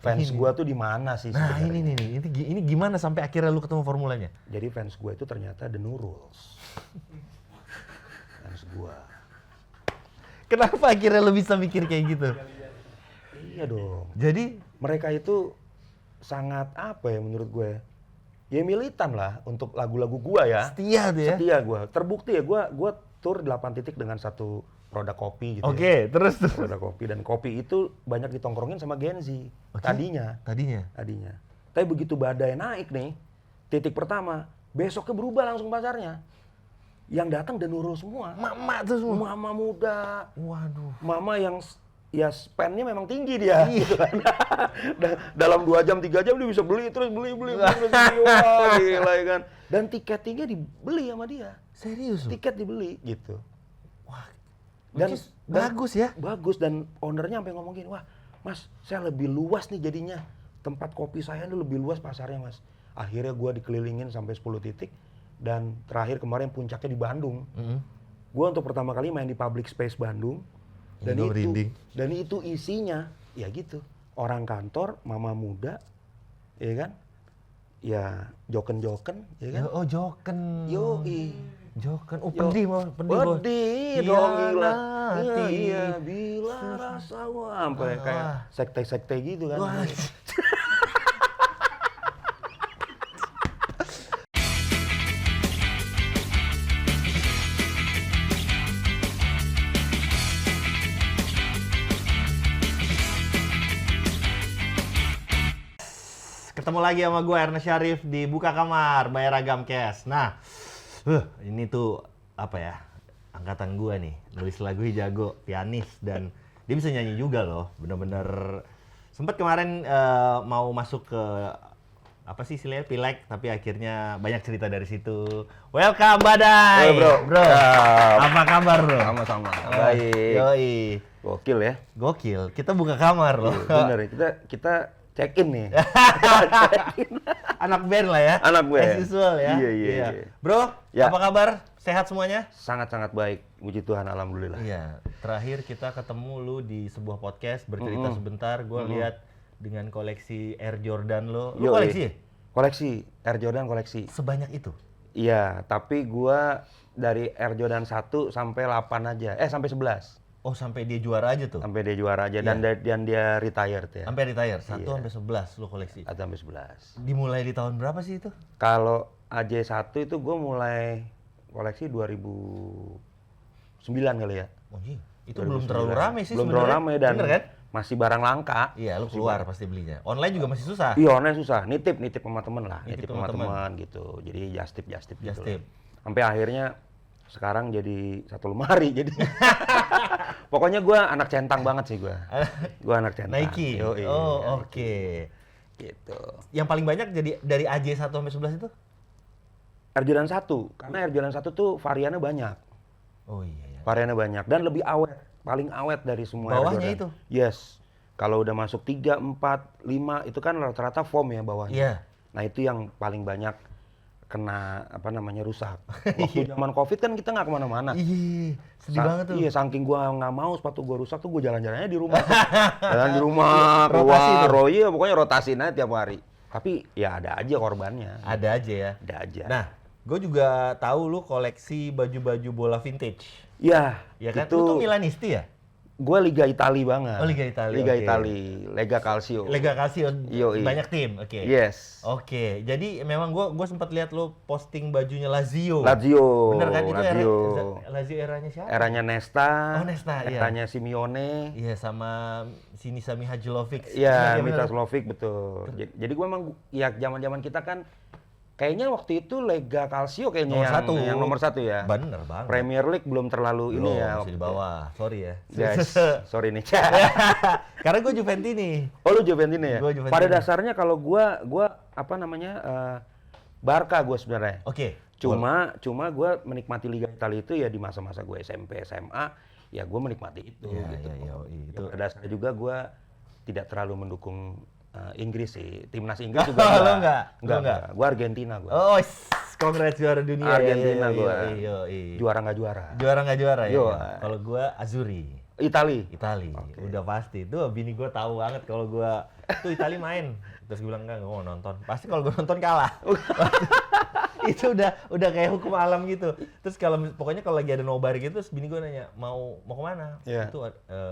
fans gue tuh di mana sih Nah sebenarnya? ini gimana sampai akhirnya lu ketemu formulanya? Jadi fans gue itu ternyata The New Rules. Fans gue. Kenapa akhirnya lu bisa mikir kayak gitu? Iya dong. Jadi Mereka itu sangat apa ya menurut gue? Ya militan lah untuk lagu-lagu gue ya. setia tuh ya? Setia gue. Terbukti ya gue tur 8 titik dengan satu produk kopi gitu ya. Oke, terus. Produk kopi, dan kopi itu banyak ditongkrongin sama Gen Z. Oke. Tadinya. Tapi begitu badai naik nih, titik pertama, besoknya berubah langsung pasarnya. Yang datang dan nurul semua. Mama tuh semua. Mama muda, Waduh. mama yang ya spendnya memang tinggi dia. Gitu kan. Dalam 2 jam, 3 jam dia bisa beli, terus beli. Wah, gila ya kan. Dan tiketnya dibeli sama dia. Serius lu? Tiket dibeli gitu. Wah, Dan bagus ya? Bagus, dan ownernya sampai ngomong gini, wah mas saya lebih luas nih jadinya. Tempat kopi saya ini lebih luas pasarnya mas. Akhirnya gue dikelilingin sampai 10 titik. Dan terakhir kemarin puncaknya di Bandung. Gue untuk pertama kali main di Public Space Bandung. Dan itu isinya, ya gitu. Orang kantor, mama muda, ya kan? Ya joken-joken, ya kan? Oh, joken. Yoi. Joken. Oh, Yo. pedih mau, pedih. Pedih dong, gila. Hianati. Iya, bila rasa gua sampai kayak sekte-sekte gitu kan. Wah. Ketemu lagi sama gue Ernest Syarif di Buka Kamar by Ragam Cash. Nah, ini tuh apa ya? Angkatan gue nih, nulis lagu jago, pianis, dan dia bisa nyanyi juga loh. Bener-bener sempet kemarin mau masuk ke apa sih istilahnya Pileg, tapi akhirnya banyak cerita dari situ. Welcome Badai. Halo, bro. Apa kabar bro? Sama-sama. Baik. Yoi. Gokil ya. Gokil. Kita buka kamar loh. Bener ya. Kita check in nih. Anak band lah ya. Anak band. As usual ya. Iya. Bro, Ya. apa kabar? Sehat semuanya? Sangat-sangat baik. Puji Tuhan, alhamdulillah. Iya. Terakhir kita ketemu lu di sebuah podcast bercerita sebentar. Gue lihat dengan koleksi Air Jordan lo. Lu Yoi. koleksi ya? Koleksi. Air Jordan koleksi. Sebanyak itu? Iya, tapi gua dari Air Jordan 1 sampai 8 aja. Sampai 11. Oh, sampai dia juara aja tuh? Sampai dia juara aja dan dia retired ya. Sampai retire? 1 Iya. sampai 11 lu koleksi? Atau sampai 11. Dimulai di tahun berapa sih itu? Kalau AJ1 itu gue mulai koleksi 2009 kali ya. Oh iya, itu belum terlalu rame sih Belum sebenarnya. terlalu rame dan Bener kan? masih barang langka. Iya, lu keluar pasti belinya. Online juga masih susah. Iya, online susah. Nitip sama temen lah. Nitip Nitip sama sama teman gitu. Jadi just tip gitu Just lah. tip. Sampai akhirnya sekarang jadi satu lemari jadi. Pokoknya gue anak centang banget sih gue. Gue anak centang. Nike? Yoi, Oh, Nike. oke. Gitu. Yang paling banyak jadi dari AJ 1 sampai 11 itu? Air Jordan 1. Karena Air Jordan 1 tuh variannya banyak. Oh iya. Variannya banyak dan lebih awet. Paling awet dari semua Air Bawahnya Jordan. itu? Yes. Kalau udah masuk 3, 4, 5 itu kan rata-rata foam ya bawahnya. Iya. Nah itu yang paling banyak kena rusak. Waktu zaman Covid kan kita nggak kemana-mana. Ih, sedih banget tuh. Iya, saking gua nggak mau sepatu gua rusak tuh gua jalan-jalannya di rumah. Jalan di rumah, Rotasi keluar, tuh. iya pokoknya rotasiin aja tiap hari. Tapi ya ada aja korbannya. Ada aja ya. Ada aja. Nah, gue juga tahu lu koleksi baju-baju bola vintage. Ya, Ya kan? itu Lu tuh Milanisti ya? gua Liga Itali banget. Oh, Liga Itali, Liga oke. Itali, Lega Calcio. Lega Calcio, Yoi. banyak tim. Oke. Yes. Oke, jadi memang gue sempat lihat lu posting bajunya Lazio. Lazio. Bener kan? Itu Lazio. Lazio eranya siapa? Eranya Nesta. Oh, Nesta, iya. Eranya Simeone. Iya, sama Sami Hajlovic. Iya, bener. Mitrovic betul. Jadi gua emang ya zaman-zaman kita kan kayaknya waktu itu Lega Calcio kayaknya yang nomor 1 ya. Bener banget. Premier League belum terlalu ini ya. Masih di bawah. Sorry ya. Guys, sorry nih. Karena gue Juventini. Oh lu Juventini ya? Gua Juventini. Pada dasarnya kalau gua apa namanya Barca gua sebenarnya. Oke. Cuma gua menikmati Liga Italia itu ya di masa-masa gue SMP, SMA, ya gua menikmati itu Iya, gitu. iya, itu. Pada dasarnya juga gua tidak terlalu mendukung Inggris sih. Timnas Inggris juga Lo enggak? Gua Argentina gua. Oh, congrats juara dunia. Argentina Iya, gua. iya. Juara nggak juara. Juara nggak juara ya? Yo. Kalau gue Azuri. Itali. Oke. Udah pasti. Tuh bini gue tahu banget kalau gue tuh Itali main. Terus gue bilang enggak mau nonton. Pasti kalau gue nonton kalah. Itu udah kayak hukum alam gitu. Terus pokoknya kalau lagi ada nobar gitu, terus bini gue nanya mau kemana? Yeah. Itu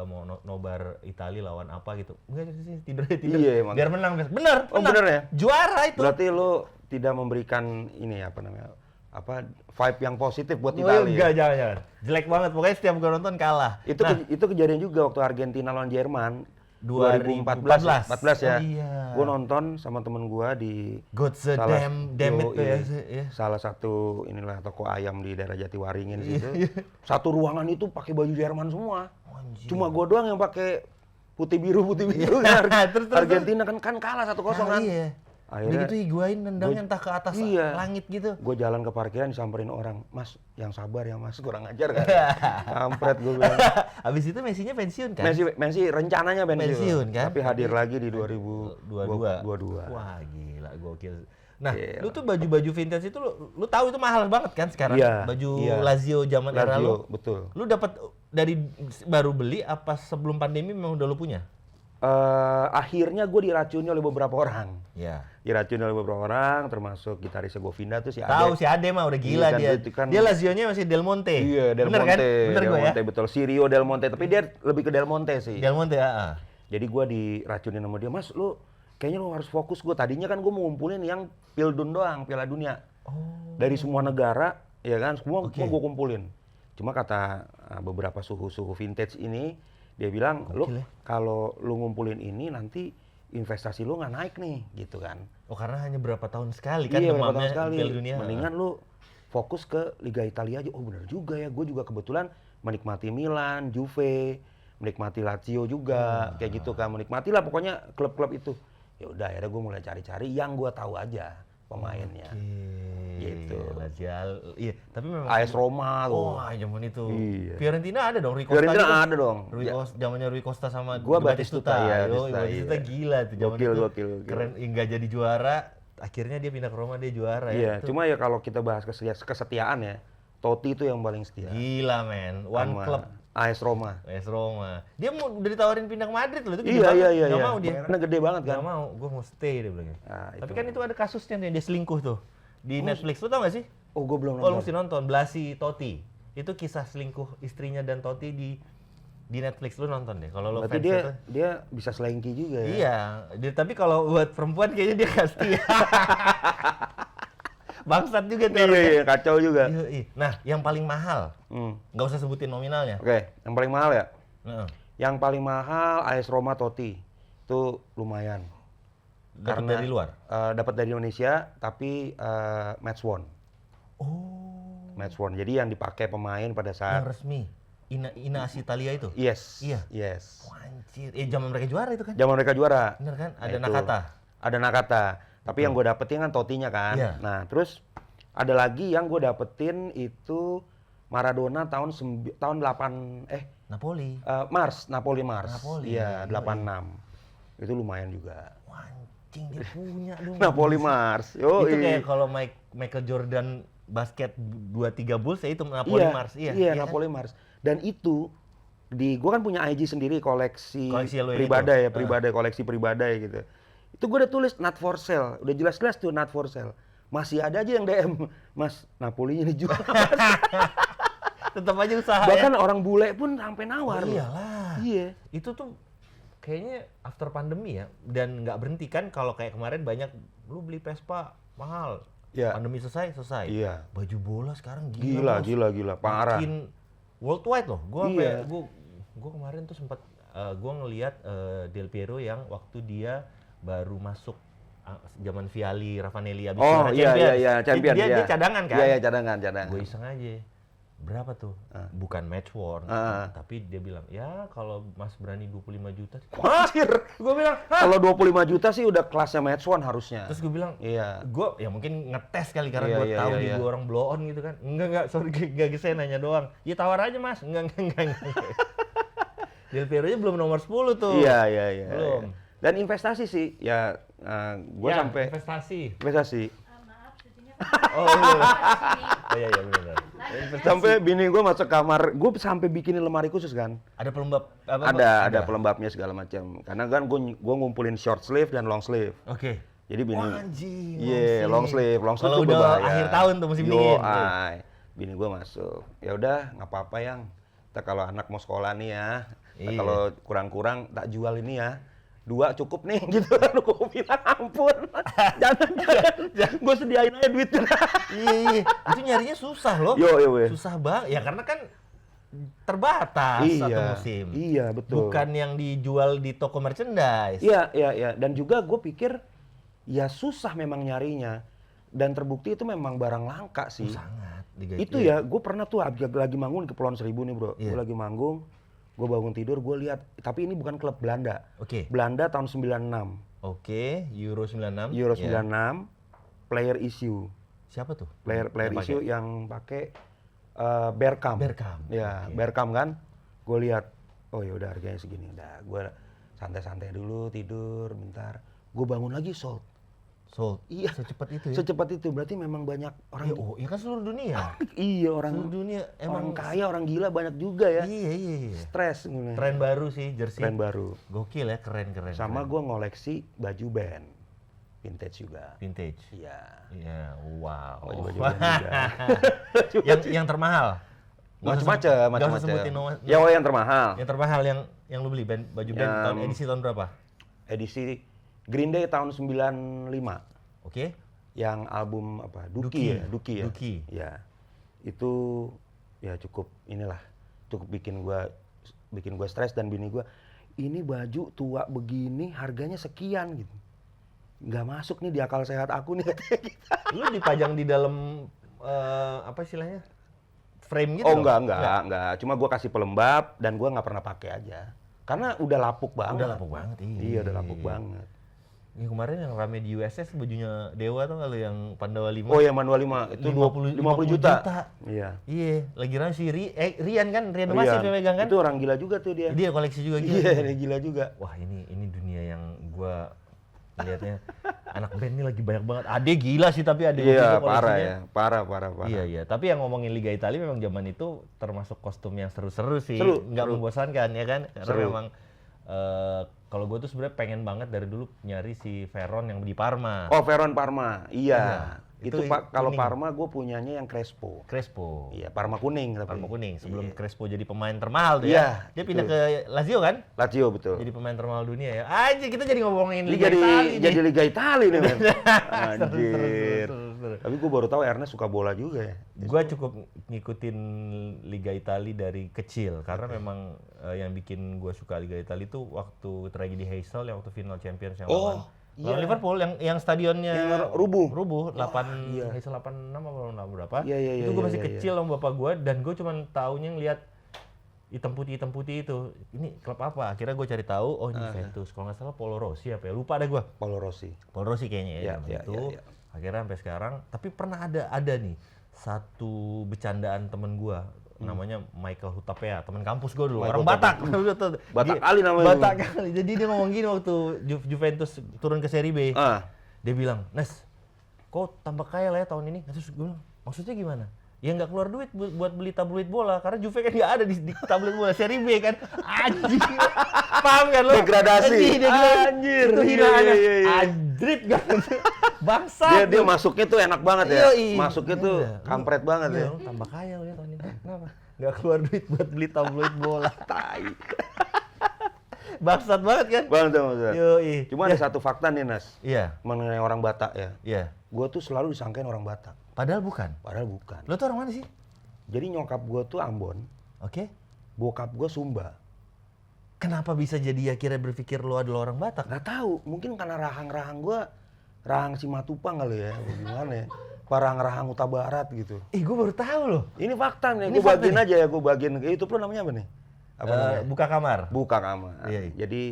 mau nobar Itali lawan apa gitu. Enggak sih tidur. Iya, emang. Biar menang. Bener. Oh, bener ya? Juara itu. Berarti lu tidak memberikan ini apa namanya? Vibe yang positif buat Oh, Italia. enggak, jangan. Jelek banget. Pokoknya setiap gue nonton kalah. Itu kejadian juga waktu Argentina lawan Jerman 2014 ya. Oh, iya. Gue nonton sama temen gue di God's damn it tuh ya. salah satu inilah toko ayam di daerah Jatiwaringin Iya, situ. Satu ruangan itu pakai baju Jerman semua. Anjir. Cuma gue doang yang pakai putih biru Terus. Argentina kan kalah 1-0 kan. Iya. Akhirnya Begitu Higuain nendangnya entah ke atas langit gitu. Gue jalan ke parkiran disamperin orang, "Mas, yang sabar ya Mas, kurang ajar kan." Kampret gue bilang. Habis itu Messi-nya pensiun kan? Messi rencananya pensiun kan? Tapi hadir lagi di 2022. Wah, gila gokil. Nah, Gila. lu tuh baju-baju vintage itu lu tahu itu mahal banget kan sekarang? Iya, Baju iya. Lazio zaman era lu. Betul. Lu dapat dari baru beli apa sebelum pandemi memang udah lu punya? Akhirnya gue diracuni oleh beberapa orang. Iya. Diracuni oleh beberapa orang, termasuk gitarisnya Govinda tuh si Ade. Tahu si Ade mah udah gila Iya kan, dia. itu kan- Dia Lazio-nya masih Del Monte. Iya, Del Bener Monte. kan? Bener Del gue ya? Monte, betul. Sirio Del Monte, tapi dia lebih ke Del Monte sih. Del Monte ya. Jadi gue diracunin sama dia, "Mas, lu kayaknya lu harus fokus." Gue tadinya kan gue mau ngumpulin yang Pildun doang, Piala Dunia. Dari semua negara, ya kan, semua gue kumpulin. Cuma kata beberapa suhu-suhu vintage ini, dia bilang, Gokil ya. kalau lu ngumpulin ini nanti investasi lu nggak naik nih, gitu kan. Oh, karena hanya berapa tahun sekali kan Iya, berapa demamnya tahun sekali. Piala Dunia. Mendingan lu fokus ke Liga Italia aja. Oh bener juga ya, gue juga kebetulan menikmati Milan, Juve, menikmati Lazio juga, kayak gitu kan. Menikmati lah pokoknya klub-klub itu. Ya udah, akhirnya gue mulai cari-cari yang gue tahu aja pemainnya. Gitu. Lazio. Iya, tapi memang AS Roma Oh, tuh. zaman itu. Iya. Fiorentina ada dong, Rui Costa. Fiorentina gitu. ada dong. Ya. Zamannya Rui Costa sama Gua Di Batistuta, iya, Yo, Batistuta, Batistuta iya. gila tuh zaman Gokil, itu. gokil. Keren, nggak jadi juara, akhirnya dia pindah ke Roma, dia juara Iya, ya. Itu cuma ya kalau kita bahas kesetiaan ya, Totti itu yang paling setia. gila men, one Sama club AS Roma. AS Roma. Dia mau udah ditawarin pindah ke Madrid loh, itu gede Iya, banget. iya. Nggak mau dia. Karena gede banget kan. Gak mau, gue mau stay dia bilangnya. Nah, Tapi itu. kan itu ada kasusnya nih, dia selingkuh tuh. Di Netflix, lu tau gak sih? Oh, gue belum Oh, lu nonton. mesti nonton, Blasi Totti. Itu kisah selingkuh istrinya dan Totti di Netflix, lu nonton deh. Kalau lu Berarti fans itu. dia bisa selengki juga ya. Iya, tapi kalau buat perempuan kayaknya dia gak setia. Bangsat juga tuh. Iya, kacau juga. Iya. Nah, yang paling mahal, nggak usah sebutin nominalnya. Oke, yang paling mahal ya? Heeh. Yang paling mahal AS Roma Totti. Itu lumayan. Dapat dari luar? Dapat dari Indonesia, tapi match won. Oh, Match won. Jadi yang dipakai pemain pada yang saat resmi. Ina As Italia itu? yes. Iya. Yes. Wah, anjir. Zaman mereka juara itu kan? Zaman mereka juara. Bener kan? Nah, Ada itu. Nakata. Ada Nakata. Tapi yang gue dapetin kan Totinya kan. Iya. Nah, terus ada lagi yang gue dapetin itu Maradona tahun 8 Napoli. Napoli Mars. Napoli, Iya, iya. 86. Itu lumayan juga. Wah, anjing dia punya dong. Napoli Mars. Yo, Itu kayak kalau Michael Jordan basket 2-3 Bulls ya itu Napoli Mars. Iya, kan? Napoli Mars. Dan itu gua kan punya IG sendiri koleksi Koleksi lo yang pribadi itu? ya, koleksi pribadi gitu. Itu gue udah tulis not for sale, udah jelas-jelas tuh not for sale. Masih ada aja yang DM, "Mas, Napolinya dijual." Tetap aja usaha Bahkan ya. orang bule pun sampai nawar. loh. Iyalah. Iya. Itu tuh kayaknya after pandemi ya, dan nggak berhenti kan kalau kayak kemarin banyak lu beli Vespa mahal. Iya. Pandemi selesai. Iya. Baju bola sekarang gila. Gila, Bos. parah. Makin worldwide loh. Iya. Gua kemarin tuh sempat gua ngelihat Del Piero yang waktu dia baru masuk zaman Vialli, Ravanelli habis Oh, juara iya, champion. Dia, iya. dia cadangan kan? Iya, cadangan. Gue iseng aja. Berapa tuh? Bukan match worn, tapi dia bilang, "Ya, kalau Mas berani 25 juta." Anjir. Gue bilang, "Hah?" Kalau 25 juta sih udah kelasnya match one harusnya. Terus gue bilang, Iya. gue ya mungkin ngetes kali karena Iya, gue iya, tahu iya, dia iya. dua orang blow on gitu kan. Enggak, sorry, gak saya nanya doang. Ya tawar aja Mas. Enggak. Del Piero-nya belum nomor 10 tuh. Iya. Belum. Dan investasi sih, ya gue sampai investasi. investasi. Maaf, syutingnya Oh iya. Oh iya benar. Sampai bini gue masuk kamar, gue sampai bikinin lemari khusus kan. Ada pelembab apa? Ada pelembabnya segala macam. Karena kan gue ngumpulin short sleeve dan long sleeve. Oke. Jadi bini, Wah, anjing, iya long sleeve Kalau tuh udah berbahaya. akhir tahun tuh musim dingin. Bini gue masuk. Ya udah, nggak apa-apa yang. Kita kalau anak mau sekolah nih ya, Iya. kalau kurang-kurang tak jual ini ya. 2 cukup nih gitu kan. Gue bilang ampun. jangan. Gue sediain aja duitnya. Iya. Itu nyarinya susah loh. Yo. Susah banget. Ya karena kan terbatas satu musim. Iya, betul. Bukan yang dijual di toko merchandise. Iya. Dan juga gue pikir ya susah memang nyarinya. Dan terbukti itu memang barang langka sih. Sangat. Itu ya, gue pernah tuh lagi manggung di Kepulauan Seribu nih bro. Iya. Gue lagi manggung, gue bangun tidur, gue lihat. Tapi ini bukan klub Belanda. Oke. Belanda tahun 96. Oke, Euro 96. Euro Ya. 96, player issue. Siapa tuh? Player Yang issue pakai? yang pakai Bergkamp. Bergkamp. Ya, Oke. Bergkamp kan. Gue lihat, oh ya udah harganya segini. Udah, gue santai-santai dulu, tidur, bentar. Gue bangun lagi sold. Sold. Iya. Secepat itu ya? Secepat itu, berarti memang banyak orang. Ya kan seluruh dunia. Iya, orang Seluruh dunia orang emang kaya, orang gila banyak juga ya. Iya. Stres. Tren baru sih jersey. Tren baru. Gokil ya, keren. Sama keren. gue ngoleksi baju band. Vintage juga. Vintage. Iya. Iya, wow. Baju-baju band juga. yang termahal. Macam-macam. Gak usah sebutin nomor. Ya, yang termahal. Yang termahal yang lu beli baju band tahun edisi tahun berapa? Edisi Green Day tahun 95. Oke. Yang album apa? Dookie. Duki ya. Dookie. Ya. Itu ya cukup bikin gua stres dan bini gua. Ini baju tua begini harganya sekian gitu. Nggak masuk nih di akal sehat aku nih katanya gitu. Lu dipajang di dalam apa istilahnya? Frame gitu? Oh dong? enggak. Cuma gua kasih pelembab dan gua nggak pernah pakai aja. Karena udah lapuk banget. Udah lapuk banget, iya. Iya, udah lapuk banget. Ya, kemarin yang rame di USS bajunya Dewa tuh kalau yang Pandawa 5. Oh, yang Manual 5 itu 50 juta. Iya. Iya. Iya, lagi rame si Rian kan, Rian Masif yang megang kan? Itu orang gila juga tuh dia. Dia koleksi juga gitu. Iya, dia gila juga. Wah, ini dunia yang gua lihatnya anak band ini lagi banyak banget. Ade gila sih tapi Ade Iya, juga parah koleksinya. ya. Parah. Iya. Tapi yang ngomongin Liga Italia memang zaman itu termasuk kostum yang seru-seru sih. Seru, Nggak seru. membosankan ya kan? Karena Seru. memang kalau gue tuh sebenarnya pengen banget dari dulu nyari si Veron yang di Parma. Oh, Veron Parma. Iya. Itu Itu kalau kuning. Parma gue punyanya yang Crespo. Crespo. Iya, Parma kuning tapi. Parma kuning. Sebelum Iya. Crespo jadi pemain termahal tuh Iya, ya. Dia pindah betul. ke Lazio kan? Lazio betul. Jadi pemain termahal dunia ya. Anjir, kita jadi ngomongin Ini Liga Italia nih. jadi Liga Italia nih, men. Seru. Anjir. Tapi gue baru tahu Ernest suka bola juga ya. Gua cukup ngikutin Liga Italia dari kecil karena memang yang bikin gua suka Liga Italia itu waktu tragedi Heysel yang waktu final Champions yang lawan iya. Liverpool yang stadionnya Yang rubuh. 8 iya. Heysel 86 apa berapa. Iya, Itu gua masih iya. kecil sama bapak gua dan gua cuma taunya ngeliat hitam putih itu. Ini klub apa? Akhirnya gua cari tahu, oh ini Juventus. Kalau nggak salah Polo Rossi apa ya? Lupa deh gua. Paulo Rossi. Polo Rossi kayaknya ya, Iya, zaman iya, itu. iya. Akhirnya sampai sekarang, tapi pernah ada nih satu bercandaan temen gua namanya Michael Hutapea, teman kampus gua dulu, Michael orang Batak. Batak kali namanya. Batak kali. Jadi dia ngomong gini waktu Juventus turun ke Serie B. Dia bilang, "Nes, kok tambah kaya lah ya tahun ini?" Terus gue bilang, "Maksudnya gimana?" Ya nggak keluar duit buat beli tabloid bola karena Juve kan nggak ada di tabloid bola Serie B kan. Anjing. Paham kan lo? Degradasi. Dia bilang, Anjir. itu hinaannya. Iya. Anjrit kan. Bangsa. Dia masuknya tuh enak banget ya. Yoi. Masuknya tuh Iya. kampret banget ya. Lu tambah kaya lu ya tahun ini. Kenapa? Nggak keluar duit buat beli tabloid bola. Tai. Bangsat banget kan? Banget. Yoi. Cuma ada satu fakta nih, Nas. Iya. Mengenai orang Batak ya. Iya. Gue tuh selalu disangkain orang Batak. Padahal bukan. Padahal bukan. Lo tuh orang mana sih? Jadi nyokap gue tuh Ambon, Oke. bokap gue Sumba. Kenapa bisa jadi akhirnya berpikir lo adalah orang Batak? Gak tahu, mungkin karena rahang-rahang gue, rahang Simatupang kali ya, gimana ya. Rahang Huta Barat gitu. Gue baru tahu loh. Ini fakta nih, Ini gue fakta bagiin nih. aja ya, gue bagiin. Itu lo namanya apa nih? Apa namanya? Buka kamar. Buka kamar. Iya. Jadi,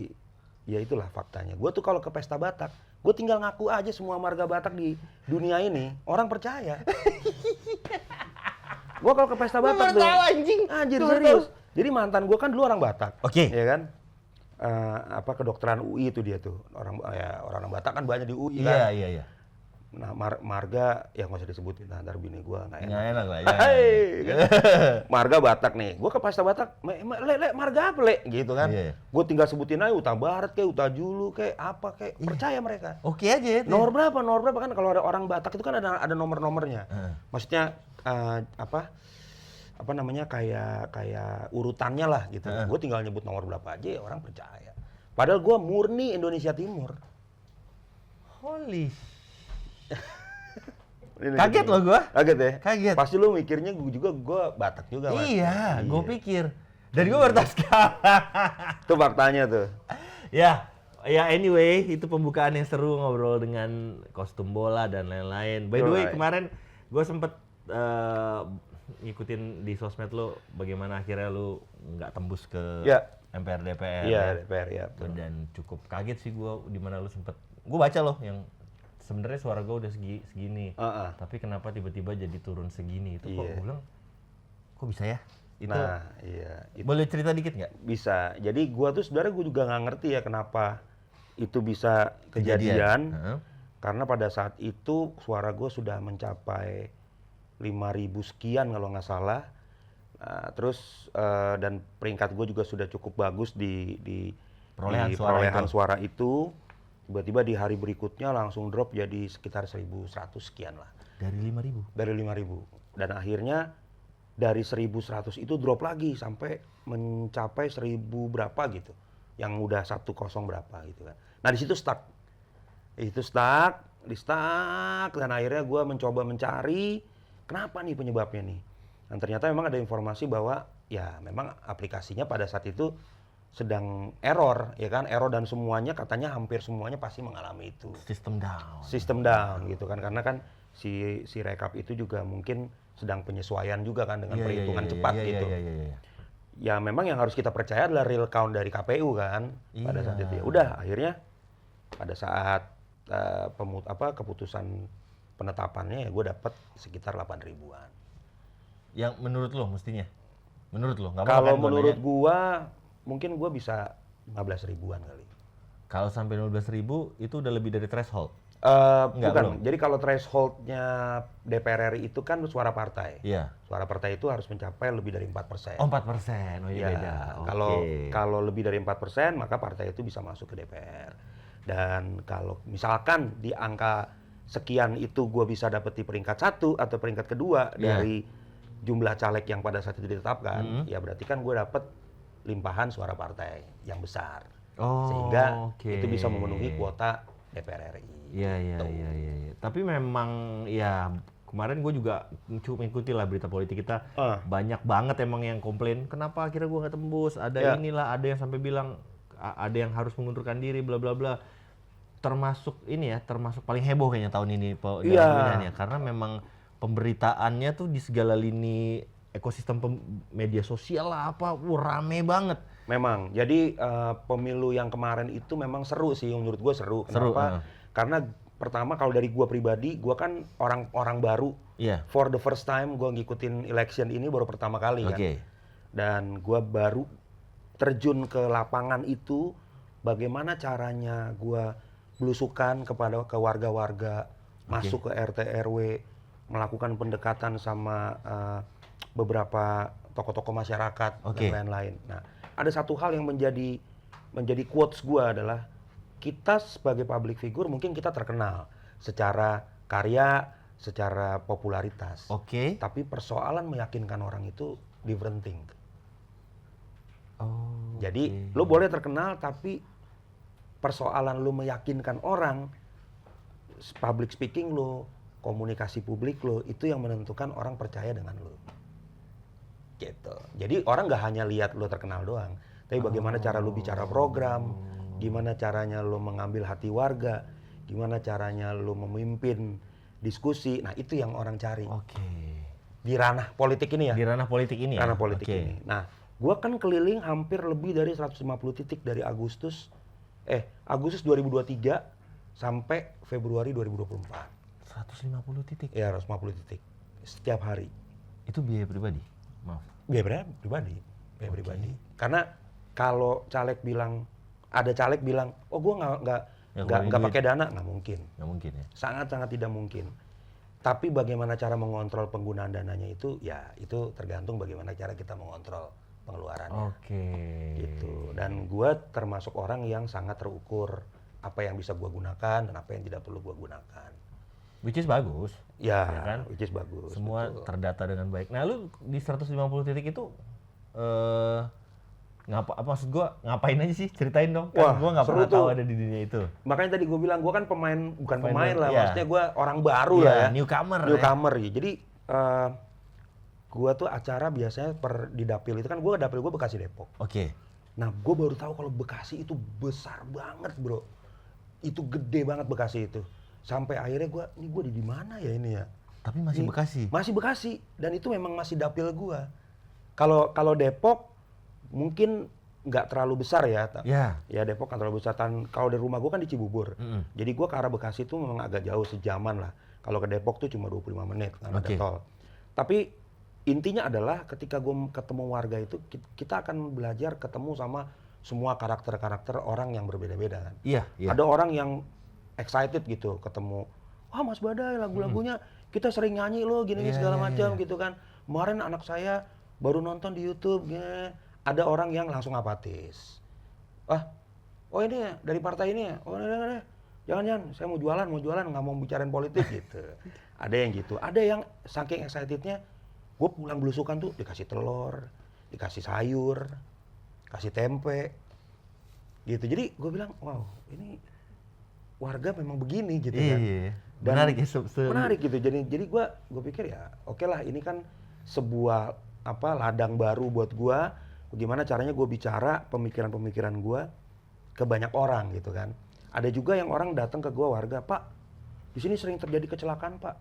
ya itulah faktanya. Gue tuh kalau ke pesta Batak, gue tinggal ngaku aja semua marga Batak di dunia ini, orang percaya. Gue kalau ke pesta Batak tuh, anjing. anjir Gua baru serius. Jadi mantan gue kan dulu orang Batak. Oke. Ya kan? Kedokteran UI itu dia tuh. Orang Batak kan banyak di UI kan. Iya. Nah, Marga ya nggak usah disebutin, nah, ntar bini gua nggak enak. Nggak enak lah. Hai, gitu. Marga Batak nih, gua ke pasta Batak, le, Marga apa le? Gitu kan. Iya. Gua tinggal sebutin aja Uta Barat kayak Uta Julu kayak apa kayak, percaya mereka. Oke aja itu. Nomor berapa kan kalau ada orang Batak itu kan ada nomor-nomornya. Maksudnya apa namanya kayak urutannya lah gitu. Gue tinggal nyebut nomor berapa aja ya orang percaya. Padahal gue murni Indonesia Timur. Holy. Kaget loh gua. Kaget ya? Kaget. Pasti lu mikirnya gue Batak juga. Mas. Iya, gue pikir. Dan gue baru tahu sekarang. Itu faktanya tuh. Ya anyway, itu pembukaan yang seru ngobrol dengan kostum bola dan lain-lain. By the way, kemarin gue sempet ngikutin di sosmed lo bagaimana akhirnya lo nggak tembus ke MPR DPR. Iya, DPR ya. Dan cukup kaget sih gue di mana lo sempet. Gue baca loh yang sebenarnya suara gue udah segini. Tapi kenapa tiba-tiba jadi turun segini? Itu kok gue bilang, kok bisa ya? Itu, nah, iya. Boleh cerita dikit nggak? Bisa. Jadi gua tuh sebenarnya gue juga nggak ngerti ya kenapa itu bisa kejadian. Karena pada saat itu suara gue sudah mencapai 5.000 sekian kalau nggak salah. Terus dan peringkat gue juga sudah cukup bagus di perolehan suara itu. Tiba-tiba di hari berikutnya langsung drop jadi sekitar 1.100 sekian lah. Dari 5.000? Dari 5.000. Dan akhirnya dari 1.100 itu drop lagi sampai mencapai 1.000 berapa gitu. Yang udah 10 berapa gitu kan. Nah di situ stuck. Dan akhirnya gue mencoba mencari kenapa nih penyebabnya nih. Dan ternyata memang ada informasi bahwa ya memang aplikasinya pada saat itu sedang error, ya kan, error dan semuanya katanya hampir semuanya pasti mengalami itu. Sistem down gitu kan, karena kan si rekap itu juga mungkin sedang penyesuaian juga kan dengan perhitungan cepat gitu. Ya memang yang harus kita percaya adalah real count dari KPU kan pada saat itu. Ya udah akhirnya pada saat keputusan penetapannya ya gue dapat sekitar 8 ribuan. Yang menurut lo mestinya? Menurut lo? Kalau menurut gua mungkin gue bisa 15 ribuan kali. Kalau sampai 15 ribu itu udah lebih dari threshold? Bukan. Belum. Jadi kalau thresholdnya DPR RI itu kan suara partai. Iya. Suara partai itu harus mencapai lebih dari 4%. Oh 4%, oh iya beda. Kalau lebih dari 4% maka partai itu bisa masuk ke DPR. Dan kalau misalkan di angka sekian itu gue bisa dapet di peringkat 1 atau peringkat kedua dari jumlah caleg yang pada saat itu ditetapkan, ya berarti kan gue dapet limpahan suara partai yang besar, sehingga itu bisa memenuhi kuota DPR RI. Iya. Tapi memang ya kemarin gue juga mengikuti lah berita politik kita, banyak banget emang yang komplain kenapa akhirnya gue nggak tembus. Ada inilah, ada yang sampai bilang ada yang harus mengundurkan diri, bla bla bla. Termasuk paling heboh kayaknya tahun ini pemilihannya, karena memang pemberitaannya tuh di segala lini ekosistem media sosial lah rame banget. Memang. Jadi pemilu yang kemarin itu memang seru sih, menurut gue seru. Kenapa? Karena pertama kalau dari gue pribadi, gue kan orang baru. For the first time gue ngikutin election ini baru pertama kali kan. Dan gue baru terjun ke lapangan itu, bagaimana caranya gue belusukan ke warga-warga, masuk ke RT RW, melakukan pendekatan sama beberapa tokoh-tokoh masyarakat dan lain-lain. Nah, ada satu hal yang menjadi quotes gue adalah kita sebagai public figure mungkin kita terkenal secara karya, secara popularitas. Tapi persoalan meyakinkan orang itu different thing. Jadi lo boleh terkenal tapi persoalan lo meyakinkan orang, public speaking lo, komunikasi publik lo, itu yang menentukan orang percaya dengan lo. Gitu. Jadi orang nggak hanya lihat lo terkenal doang, tapi bagaimana cara lo bicara program, gimana caranya lo mengambil hati warga, gimana caranya lo memimpin diskusi. Nah itu yang orang cari. Di ranah politik ini ya. Di ranah politik ini ya. Ranah politik ini. Nah, gua kan keliling hampir lebih dari 150 titik dari Agustus 2023 sampai Februari 2024. 150 titik? Ya, 150 titik setiap hari. Itu biaya pribadi? Maaf. Biaya pribadi. Karena kalau ada caleg bilang, oh gue nggak Ya, kalau Nggak duit, pakai dana, nggak mungkin. nggak mungkin ya. Sangat-sangat tidak mungkin. Tapi bagaimana cara mengontrol penggunaan dananya itu, ya itu tergantung bagaimana cara kita mengontrol pengeluarannya. Oke. Gitu. Dan gue termasuk orang yang sangat terukur apa yang bisa gue gunakan dan apa yang tidak perlu gue gunakan. Which is bagus. Ya, Ya kan? which is bagus. Semua betul. terdata dengan baik. Nah, lu di 150 titik itu maksud gua ngapain aja sih? Ceritain dong. Kan Wah, gua nggak seru pernah tahu tuh. ada di dunia itu. Makanya tadi gue bilang gue kan bukan pemain lah, iya. maksudnya gue orang baru Iya, lah ya. newcomer ya. Newcomer ya. Jadi gue tuh acara biasanya di Dapil itu kan Dapil gue Bekasi Depok. Oke. Nah, gue baru tahu kalau Bekasi itu besar banget, bro. Itu gede banget Bekasi itu. Sampai akhirnya gue di mana ya ini ya? Tapi masih Ini Bekasi. Masih Bekasi dan itu memang masih Dapil gue. Kalau Depok mungkin nggak terlalu besar ya. Ya. Ya Depok kan terlalu besar. Kalau dari rumah gue kan di Cibubur. Mm-mm. Jadi gue ke arah Bekasi itu memang agak jauh sejaman lah. Kalau ke Depok tuh cuma 25 menit karena ada Oke. tol. Tapi intinya adalah ketika gue ketemu warga itu kita akan belajar ketemu sama semua karakter-karakter orang yang berbeda-beda kan. Iya, iya. Ada orang yang excited gitu ketemu, wah Mas Badai lagu-lagunya kita sering nyanyi loh gini-gini Iya, segala iya, macam iya. gitu kan. Kemarin anak saya baru nonton di YouTube. Ada orang yang langsung apatis. Oh ini ya dari partai ini ya. Oh ini. Jangan, saya mau jualan, nggak mau bicarain politik gitu. Ada yang gitu. Ada yang saking excitednya, gue pulang belusukan tuh dikasih telur, dikasih sayur, kasih tempe, gitu. Jadi gue bilang, wow, ini warga memang begini gitu kan. Iya. Dan Menarik ya. menarik gitu. Jadi gue pikir ya, oke lah ini kan sebuah ladang baru buat gue. Bagaimana caranya gue bicara pemikiran-pemikiran gue ke banyak orang gitu kan. Ada juga yang orang datang ke gue warga, Pak, di sini sering terjadi kecelakaan Pak.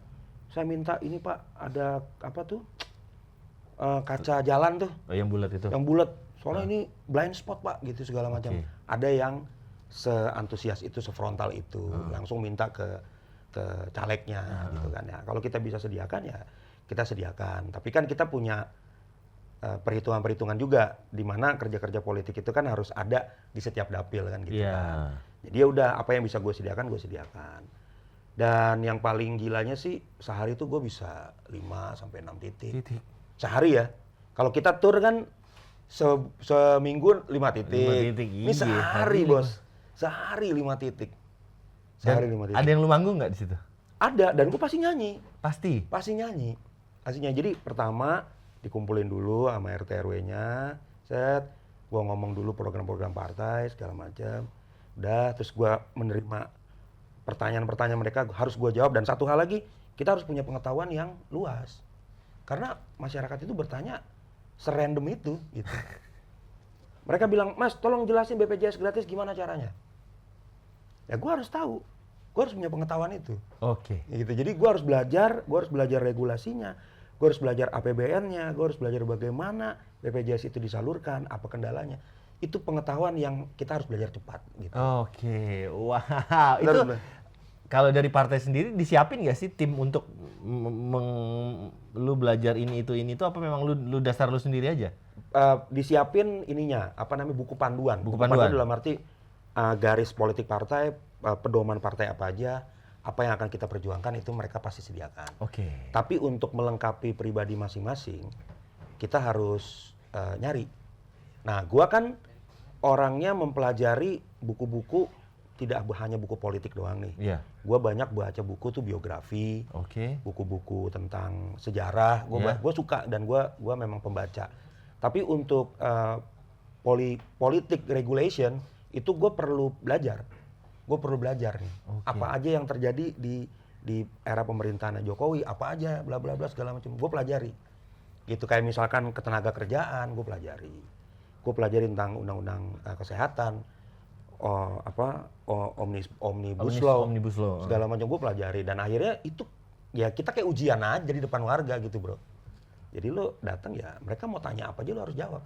Saya minta ini Pak, ada apa tuh kaca jalan tuh, Oh, yang bulat itu. yang bulat. Soalnya ini blind spot Pak, gitu segala macam. Oke. Ada yang seantusias itu, sefrontal itu, langsung minta ke calegnya gitu kan ya. Kalau kita bisa sediakan ya kita sediakan. Tapi kan kita punya perhitungan-perhitungan juga di mana kerja-kerja politik itu kan harus ada di setiap dapil kan gitu Iya. kan. Jadi ya udah apa yang bisa gue sediakan. Dan yang paling gilanya sih sehari itu gue bisa 5 sampai 6 titik. Sehari ya. Kalau kita tur kan seminggu 5 titik. 5 titik, Ini iya. sehari, Hari Bos. Sehari 5 titik. Sehari 5 titik. Ada yang lu manggung nggak di situ? Ada dan gue pasti nyanyi. Pasti. Pasti nyanyi. Jadi pertama dikumpulin dulu sama RT RW-nya, gua ngomong dulu program-program partai segala macam. Udah, terus gua menerima pertanyaan-pertanyaan mereka harus gua jawab dan satu hal lagi, kita harus punya pengetahuan yang luas. Karena masyarakat itu bertanya serandom itu gitu. Mereka bilang, "Mas, tolong jelasin BPJS gratis gimana caranya?" Ya gua harus tahu. Gua harus punya pengetahuan itu. Oke. Gitu. Jadi gue harus belajar regulasinya, gue harus belajar APBN-nya, gue harus belajar bagaimana BPJS itu disalurkan, apa kendalanya. Itu pengetahuan yang kita harus belajar cepat. Gitu. Oke, wow. Itu Benar. kalau dari partai sendiri disiapin nggak sih tim untuk lu belajar ini itu apa memang lu dasar lu sendiri aja? Disiapin ininya, buku panduan. Buku panduan dalam arti garis politik partai, pedoman partai apa aja, apa yang akan kita perjuangkan itu mereka pasti sediakan. Oke. Tapi untuk melengkapi pribadi masing-masing, kita harus nyari. Nah, gua kan orangnya mempelajari buku-buku, tidak hanya buku politik doang nih. Iya. Gua banyak baca buku tuh biografi, Oke. buku-buku tentang sejarah. Iya. Gua suka dan gua memang pembaca. Tapi untuk politik regulation itu gue perlu belajar. Nih. Oke. Apa aja yang terjadi di era pemerintahan Jokowi, apa aja bla bla bla segala macam. Gue pelajari. Gitu kayak misalkan ketenaga kerjaan, gue pelajari. Gue pelajari tentang undang-undang kesehatan, omnibus law, segala macam gue pelajari. Dan akhirnya itu ya kita kayak ujian aja di depan warga gitu, bro. Jadi lo datang ya mereka mau tanya apa aja lo harus jawab.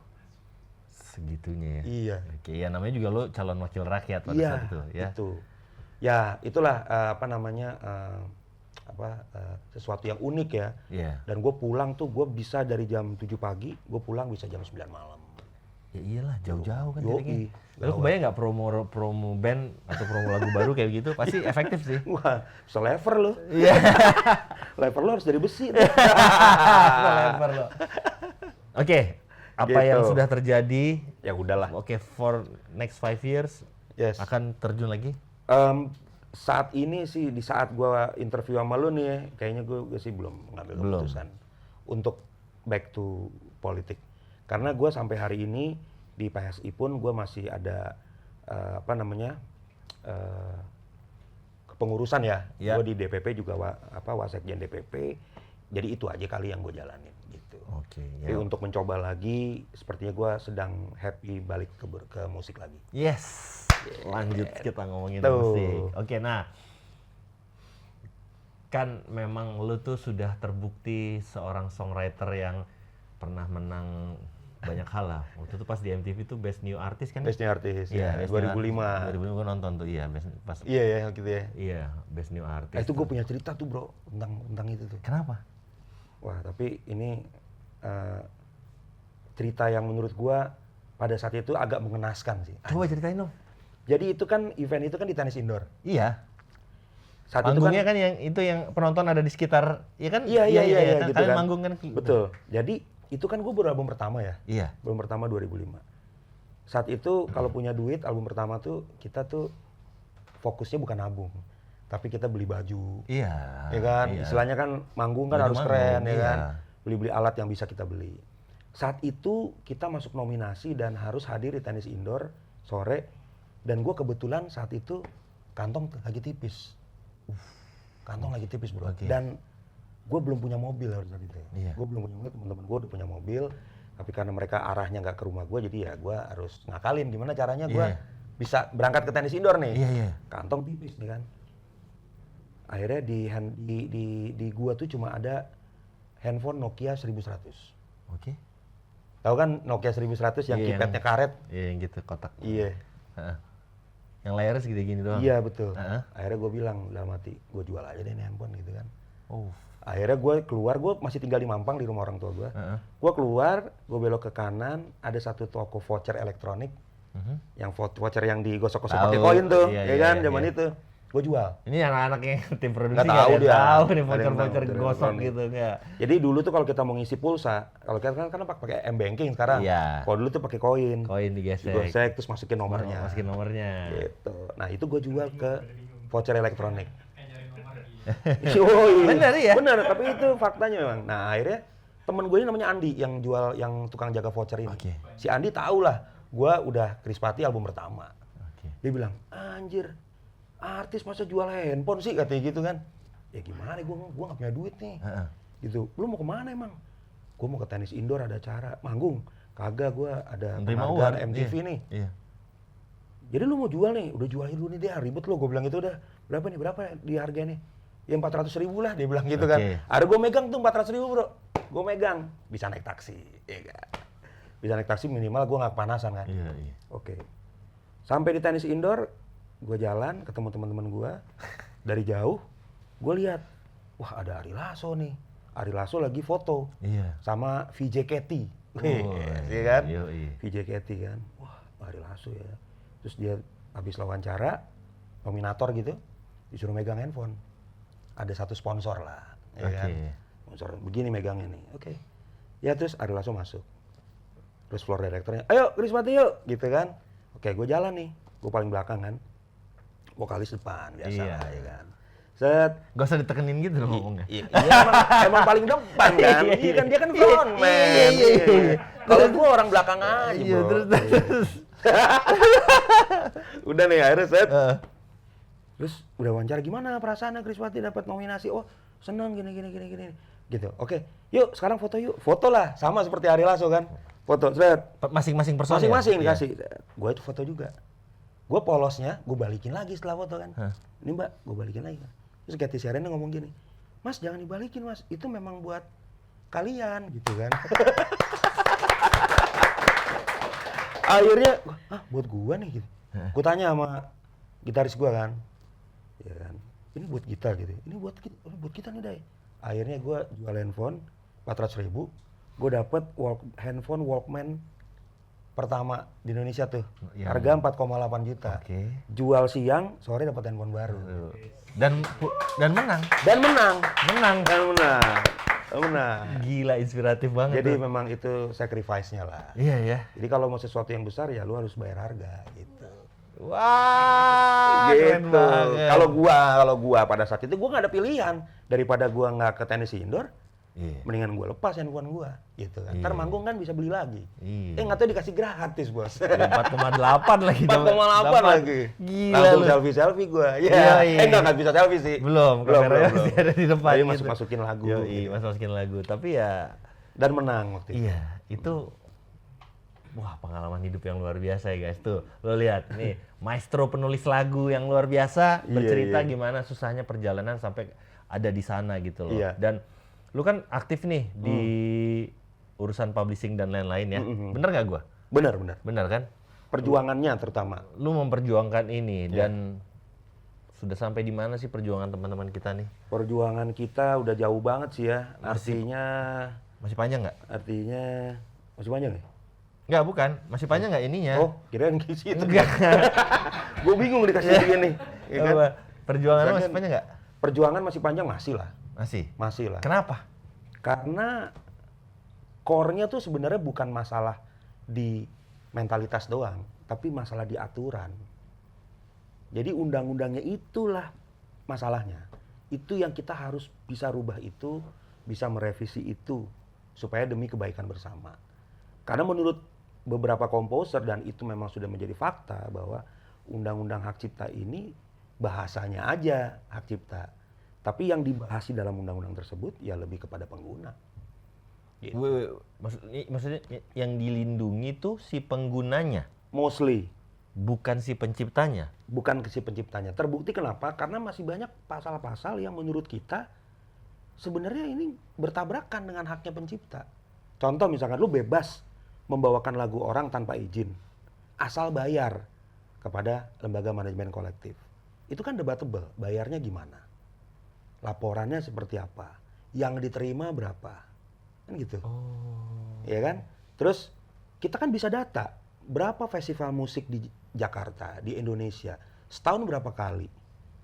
Segitunya ya. Iya. Oke, ya namanya juga lo calon wakil rakyat pada Iya, saat itu ya. itu. Ya, itulah sesuatu yang unik ya. Iya. Dan gue pulang tuh gue bisa dari jam 7 pagi, gue pulang bisa jam 9 malam. Ya iyalah, jauh-jauh kan Yoi, syutingnya. Lalu gawat. kebayang nggak promo band atau promo lagu baru kayak gitu? Pasti efektif sih. Wah, bisa lever lo. Iya. Lever lo harus dari besi. Lebar loh. Oke, apa Gitu. yang sudah terjadi? Ya udahlah. Oke, for next 5 years Yes. akan terjun lagi? Saat ini sih, di saat gua interview sama lu nih, kayaknya gua sih belum ngambil Belum. keputusan untuk back to politik. Karena gua sampai hari ini di PSI pun gua masih ada kepengurusan ya. Ya. Gua di DPP juga wasekjen DPP. Jadi itu aja kali yang gue jalanin gitu. Oke. Tapi untuk mencoba lagi, sepertinya gua sedang happy balik ke musik lagi. Yes. Lanjut kita ngomongin Tuh. musik. Oke, nah. Kan memang lu tuh sudah terbukti seorang songwriter yang pernah menang banyak hal lah. Waktu itu pas di MTV tuh Best New Artist kan? Best New Artist ya, Best New 2005. 2005 gue nonton tuh, iya. Pas, Iya ya, gitu ya. iya, Best New Artist. Itu gue punya cerita tuh bro, tentang itu tuh. Kenapa? Wah, tapi ini cerita yang menurut gua pada saat itu agak mengenaskan sih. Coba ceritain dong. Jadi itu kan event itu kan di tenis indoor. Iya. Saat itu Panggungnya kan yang penonton ada di sekitar, ya kan? Iya kan? gitu Kalian kan. manggung kan? Betul. Jadi itu kan gua baru album pertama ya. Iya. Album pertama 2005. Saat itu kalau punya duit album pertama tuh kita tuh fokusnya bukan nabung, tapi kita beli baju. Iya. Ya kan, iya. istilahnya kan manggung kan Baju harus manggung, keren ya iya. kan. Beli-beli alat yang bisa kita beli. Saat itu kita masuk nominasi dan harus hadir di tenis indoor sore. Dan gue kebetulan saat itu kantong lagi tipis. Kantong lagi tipis bro. Oke. Dan gue belum punya mobil harus saat itu. Iya. Gue belum punya mobil, teman-teman gue udah punya mobil. Tapi karena mereka arahnya nggak ke rumah gue, jadi ya gue harus ngakalin gimana caranya gue Iya. bisa berangkat ke tenis indoor nih. Iya, iya. Kantong tipis nih kan. Akhirnya di gua tuh cuma ada handphone Nokia 1100. Oke. Tahu kan Nokia 1100 yang Iya, keypadnya karet? Iya, yang gitu, kotak. Iya. Heeh. Yang layarnya segini-gini doang? Iya betul. Heeh. Akhirnya gue bilang dalam hati, gue jual aja deh ini handphone gitu kan. Oh. Akhirnya gue keluar, gue masih tinggal di Mampang di rumah orang tua gue. Heeh. Gue keluar, gue belok ke kanan, ada satu toko voucher elektronik. Yang voucher yang digosok-gosok Tahu. pakai koin tuh, Iya, ya iya, kan, iya, zaman iya. itu. Gue jual. Ini anak-anak yang tim produksi Nggak tahu ada yang dia. tahu nih Ada yang voucher-voucher tahu, gosok elektronik. gitu enggak. Jadi dulu tuh kalau kita mau ngisi pulsa, kalau kita kan pakai M-banking sekarang. Iya. Kalau dulu tuh pakai koin. Koin digesek. Digosek terus masukin nomornya. Masukin nomornya. Gitu. Nah, itu gue jual ke voucher elektronik. Bener ya? Bener, tapi itu faktanya memang. Nah, akhirnya temen gue ini namanya Andi yang jual, yang tukang jaga voucher ini. Oke. Si Andi tahu lah, gue udah Krispati album pertama. Oke. Dia bilang, anjir, artis masa jual handphone sih, katanya gitu kan. Ya gimana, gue gak punya duit nih. Heeh. Gitu, lu mau kemana emang? Gue mau ke tenis indoor, ada acara, manggung. Kagak, gue ada Menerima penghargaan uang. MTV Iya. nih. Iya. Jadi lu mau jual nih, udah jualnya dulu nih dia, ribet lo. Gue bilang itu udah, berapa di harganya? Ya 400.000 lah, dia bilang gitu kan. Oke. Ada gue megang tuh 400.000 bro. Gue megang, bisa naik taksi. Ya kan? Bisa naik taksi minimal gue gak kepanasan kan. Iya, iya. Oke. Sampai di tenis indoor, gue jalan ketemu teman-teman gue. Dari jauh, gue lihat, wah ada Ari Lasso nih. Ari Lasso lagi foto Iya. sama VJ Ketty. Oh, Iya kan? iya. VJ Ketty kan. Wah, Ari Lasso ya. Terus dia habis wawancara, nominator gitu, disuruh megang handphone. Ada satu sponsor lah, ya Oke. kan? Sponsor begini megangnya nih. Oke. Ya terus Ari Lasso masuk. Terus floor directornya, ayo Krispati yuk, gitu kan. Oke, gue jalan nih. Gue paling belakang kan. Vokalis depan, biasa Iya. lah, ya kan. Set. Gak usah ditekenin gitu loh ngomongnya. Iya, emang paling depan kan. Iya kan, dia kan frontman. Iya. Kalau gue orang belakang aja, Iya, bro. terus. Udah nih, akhirnya set. Heeh. Terus udah wawancara, gimana perasaannya Krispati dapat nominasi? Oh, senang gini. Gitu. Oke, yuk sekarang foto yuk. Foto lah, sama seperti Ari Lasso kan. Foto, set. Masing-masing personil. Masing-masing Iya. dikasih. Gue itu foto juga. Gue polosnya, gue balikin lagi setelah foto kan. Hah. Ini mbak, gue balikin lagi kan. Terus Cathy Sharon ngomong gini, Mas jangan dibalikin mas, itu memang buat kalian gitu kan. Akhirnya, buat gua nih gitu. Gue tanya sama gitaris gua kan, ya kan, ini buat kita gitu, ini buat kita nih Day. Akhirnya gua jual handphone 400.000, gue dapet handphone Walkman pertama di Indonesia tuh. Yang- Harga 4,8 juta. Oke. Jual siang, sore dapat handphone baru. Dan menang. Dan menang. Menang. Dan menang. Menang. Gila, inspiratif banget. Jadi tuh. memang itu sacrifice-nya lah. Iya ya. Jadi kalau mau sesuatu yang besar ya lu harus bayar harga gitu. Wah, keren Gitu. banget. Kalau gua pada saat itu gua nggak ada pilihan daripada gua nggak ke tenis indoor, Iya. mendingan gua lepas handphone gua gitu kan. Ntar Iya. manggung kan bisa beli lagi. Iya. Nggak tahu dikasih gratis, Bos. 4,8 lagi. 4,8 dapat. lagi. Gila Langsung lu. selfie gua. Iya, Ya. iya. Nggak bisa selfie sih. Belum, kameranya masih ada di depan. Tapi gitu. masukin lagu. Yoi, masukin lagu. Tapi ya, Dan menang waktu itu. iya, itu wah, pengalaman hidup yang luar biasa ya guys. Tuh, lo lihat nih, maestro penulis lagu yang luar biasa Iya, bercerita iya. gimana susahnya perjalanan sampai ada di sana gitu loh. Iya. Dan lu kan aktif nih di urusan publishing dan lain-lain ya. Bener nggak gua? Benar, benar. Bener kan? Perjuangannya terutama. Lu memperjuangkan ini Iya. dan sudah sampai di mana sih perjuangan teman-teman kita nih? Perjuangan kita udah jauh banget sih ya. Masih panjang nggak? Artinya masih panjang ya? Nggak, bukan. Masih panjang nggak ininya? Oh, kirain gitu. Enggak. Gue bingung dikasih begini. Ya kan? Apa? Perjuangan lu Misalkan- masih panjang nggak? Perjuangan masih panjang masih lah. Masih. lah. Kenapa? Karena core-nya tuh sebenarnya bukan masalah di mentalitas doang, tapi masalah di aturan. Jadi undang-undangnya itulah masalahnya. Itu yang kita harus bisa rubah itu, bisa merevisi itu supaya demi kebaikan bersama. Karena menurut beberapa komposer dan itu memang sudah menjadi fakta bahwa undang-undang hak cipta ini bahasanya aja hak cipta. Tapi yang dibahas di dalam undang-undang tersebut ya lebih kepada pengguna. Gitu. Maksudnya yang dilindungi tuh si penggunanya, Mostly, bukan si penciptanya. bukan si penciptanya. Terbukti kenapa? Karena masih banyak pasal-pasal yang menurut kita sebenarnya ini bertabrakan dengan haknya pencipta. Contoh misalkan lu bebas membawakan lagu orang tanpa izin, asal bayar kepada lembaga manajemen kolektif. Itu kan debatable, bayarnya gimana? Laporannya seperti apa? Yang diterima berapa? Kan gitu. Ya kan? Terus kita kan bisa data berapa festival musik di Jakarta, di Indonesia, setahun berapa kali,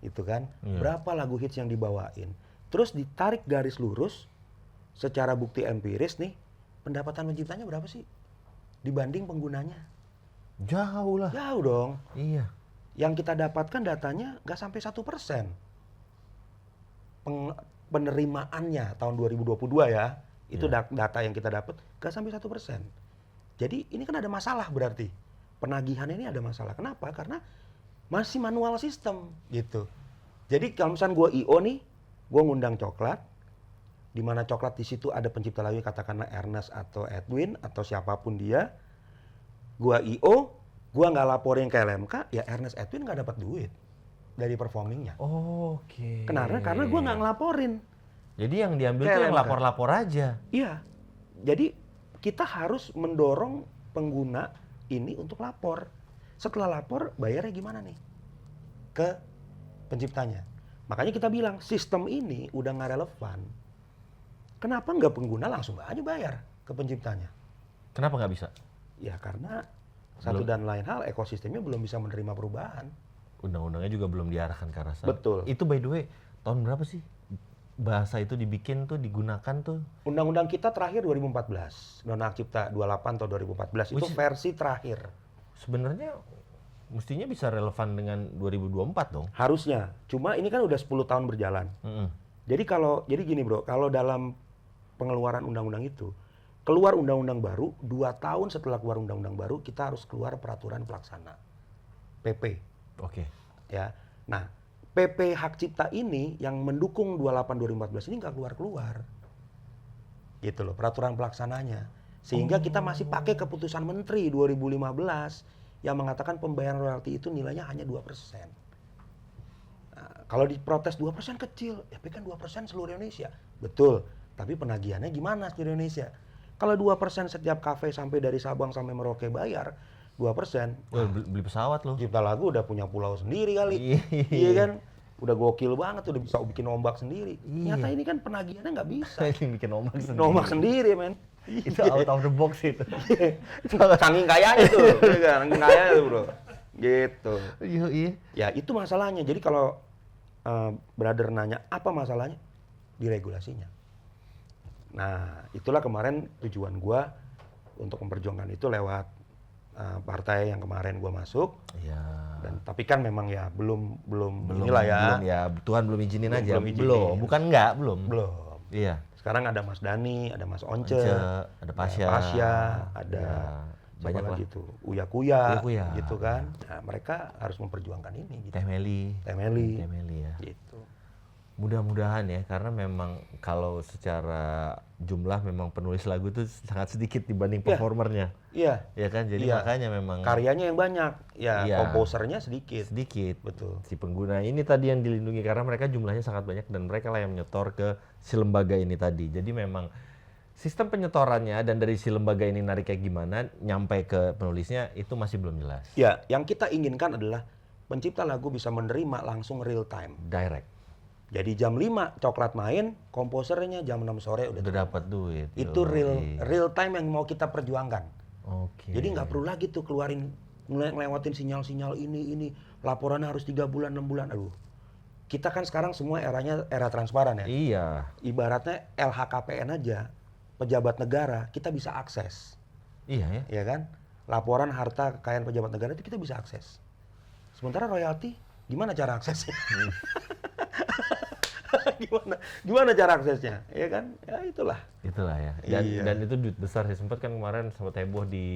gitu kan? Iya. Berapa lagu hits yang dibawain? Terus ditarik garis lurus, secara bukti empiris nih, pendapatan penciptanya berapa sih dibanding penggunanya? Jauh lah. Jauh dong. Iya. Yang kita dapatkan datanya nggak sampai 1%. Penerimaannya tahun 2022 ya, itu data yang kita dapat nggak sampai 1%. Jadi ini kan ada masalah berarti. Penagihan ini ada masalah. Kenapa? Karena masih manual sistem gitu. Jadi kalau misalnya gue IO nih, gue ngundang Coklat, di mana Coklat di situ ada pencipta lagu katakanlah Ernest atau Edwin atau siapapun dia, gue IO, gue nggak laporin ke LMK, ya Ernest Edwin nggak dapat duit dari performingnya. Oke. Kenapa? Karena gue nggak ngelaporin. Jadi yang diambil Kayak tuh yang LMK. lapor-lapor aja. Iya. Jadi kita harus mendorong pengguna ini untuk lapor. Setelah lapor, bayarnya gimana nih? Ke penciptanya. Makanya kita bilang sistem ini udah nggak relevan. Kenapa nggak pengguna langsung aja bayar ke penciptanya? Kenapa nggak bisa? Ya karena satu dan lain hal ekosistemnya belum bisa menerima perubahan. Undang-undangnya juga belum diarahkan ke arah sana. Betul. Itu by the way, tahun berapa sih bahasa itu dibikin tuh, digunakan tuh? Undang-undang kita terakhir 2014, Undang-Undang Hak Cipta 28 atau 2014 itu Which- versi terakhir. Sebenarnya mestinya bisa relevan dengan 2024 dong. Harusnya. Cuma ini kan udah 10 tahun berjalan. Mm-mm. Jadi gini bro, kalau dalam pengeluaran undang-undang itu, keluar undang-undang baru, 2 tahun setelah keluar undang-undang baru, kita harus keluar peraturan pelaksana. PP. Oke. Ya. Nah, PP Hak Cipta ini yang mendukung 28 2014 ini nggak keluar-keluar. Gitu loh, peraturan pelaksananya. Sehingga kita masih pakai keputusan Menteri 2015 yang mengatakan pembayaran royalti itu nilainya hanya 2%. Nah, kalau diprotes 2% kecil, ya tapi kan 2% seluruh Indonesia. Betul, tapi penagihannya gimana seluruh Indonesia? Kalau 2% setiap kafe sampai dari Sabang sampai Merauke bayar, 2%, Wah, beli pesawat loh. Cipta Lagu udah punya pulau sendiri kali. Iya. Iya kan? udah gokil banget, udah bisa bikin ombak sendiri. Iya. Ternyata ini kan penagihannya nggak bisa. Ini bikin ombak Bikin sendiri. ombak sendiri, men. Itu out of the box itu. Saking kayanya tuh, saking kaya tuh, bro. Gitu. Iya. Ya itu masalahnya. Jadi kalau brother nanya apa masalahnya, di regulasinya. Nah itulah kemarin tujuan gua untuk memperjuangkan itu lewat partai yang kemarin gua masuk. Iya. Dan tapi kan memang ya belum inilah ya. Belum ya, Tuhan belum izinin aja. Belum izinin. Bukan enggak, belum. Belum. Iya. Sekarang ada Mas Dani, ada Mas Once, ada Pasya, ada ya, banyak lah. gitu, Uya Kuya, Kuya. gitu kan. Nah, mereka harus memperjuangkan ini gitu. Teh Meli ya. Gitu. Mudah-mudahan ya, karena memang kalau secara jumlah memang penulis lagu itu sangat sedikit dibanding performernya. Iya. Ya kan, jadi Iya. makanya memang Karyanya yang banyak, ya Iya. komposernya sedikit. Betul. Si pengguna ini tadi yang dilindungi karena mereka jumlahnya sangat banyak dan mereka lah yang menyetor ke si lembaga ini tadi. Jadi memang sistem penyetorannya dan dari si lembaga ini narik kayak gimana nyampe ke penulisnya itu masih belum jelas. Ya, yang kita inginkan adalah pencipta lagu bisa menerima langsung real time. Direct. Jadi jam 5 Coklat main, komposernya jam 6 sore udah Dapat duit. Itu Yoi. real time yang mau kita perjuangkan. Oke. Jadi nggak perlu lagi tuh keluarin ngelewatin sinyal-sinyal ini laporannya harus 3 bulan 6 bulan. Aduh. Kita kan sekarang semua eranya era transparan ya. Iya. Ibaratnya LHKPN aja, pejabat negara kita bisa akses. Iya ya. Ya kan? Laporan harta kekayaan pejabat negara itu kita bisa akses. Sementara royalti gimana cara aksesnya? gimana cara aksesnya? Ya kan? Ya itulah. Itulah ya. Dan itu duit besar sih. Sempat kan kemarin sempat heboh di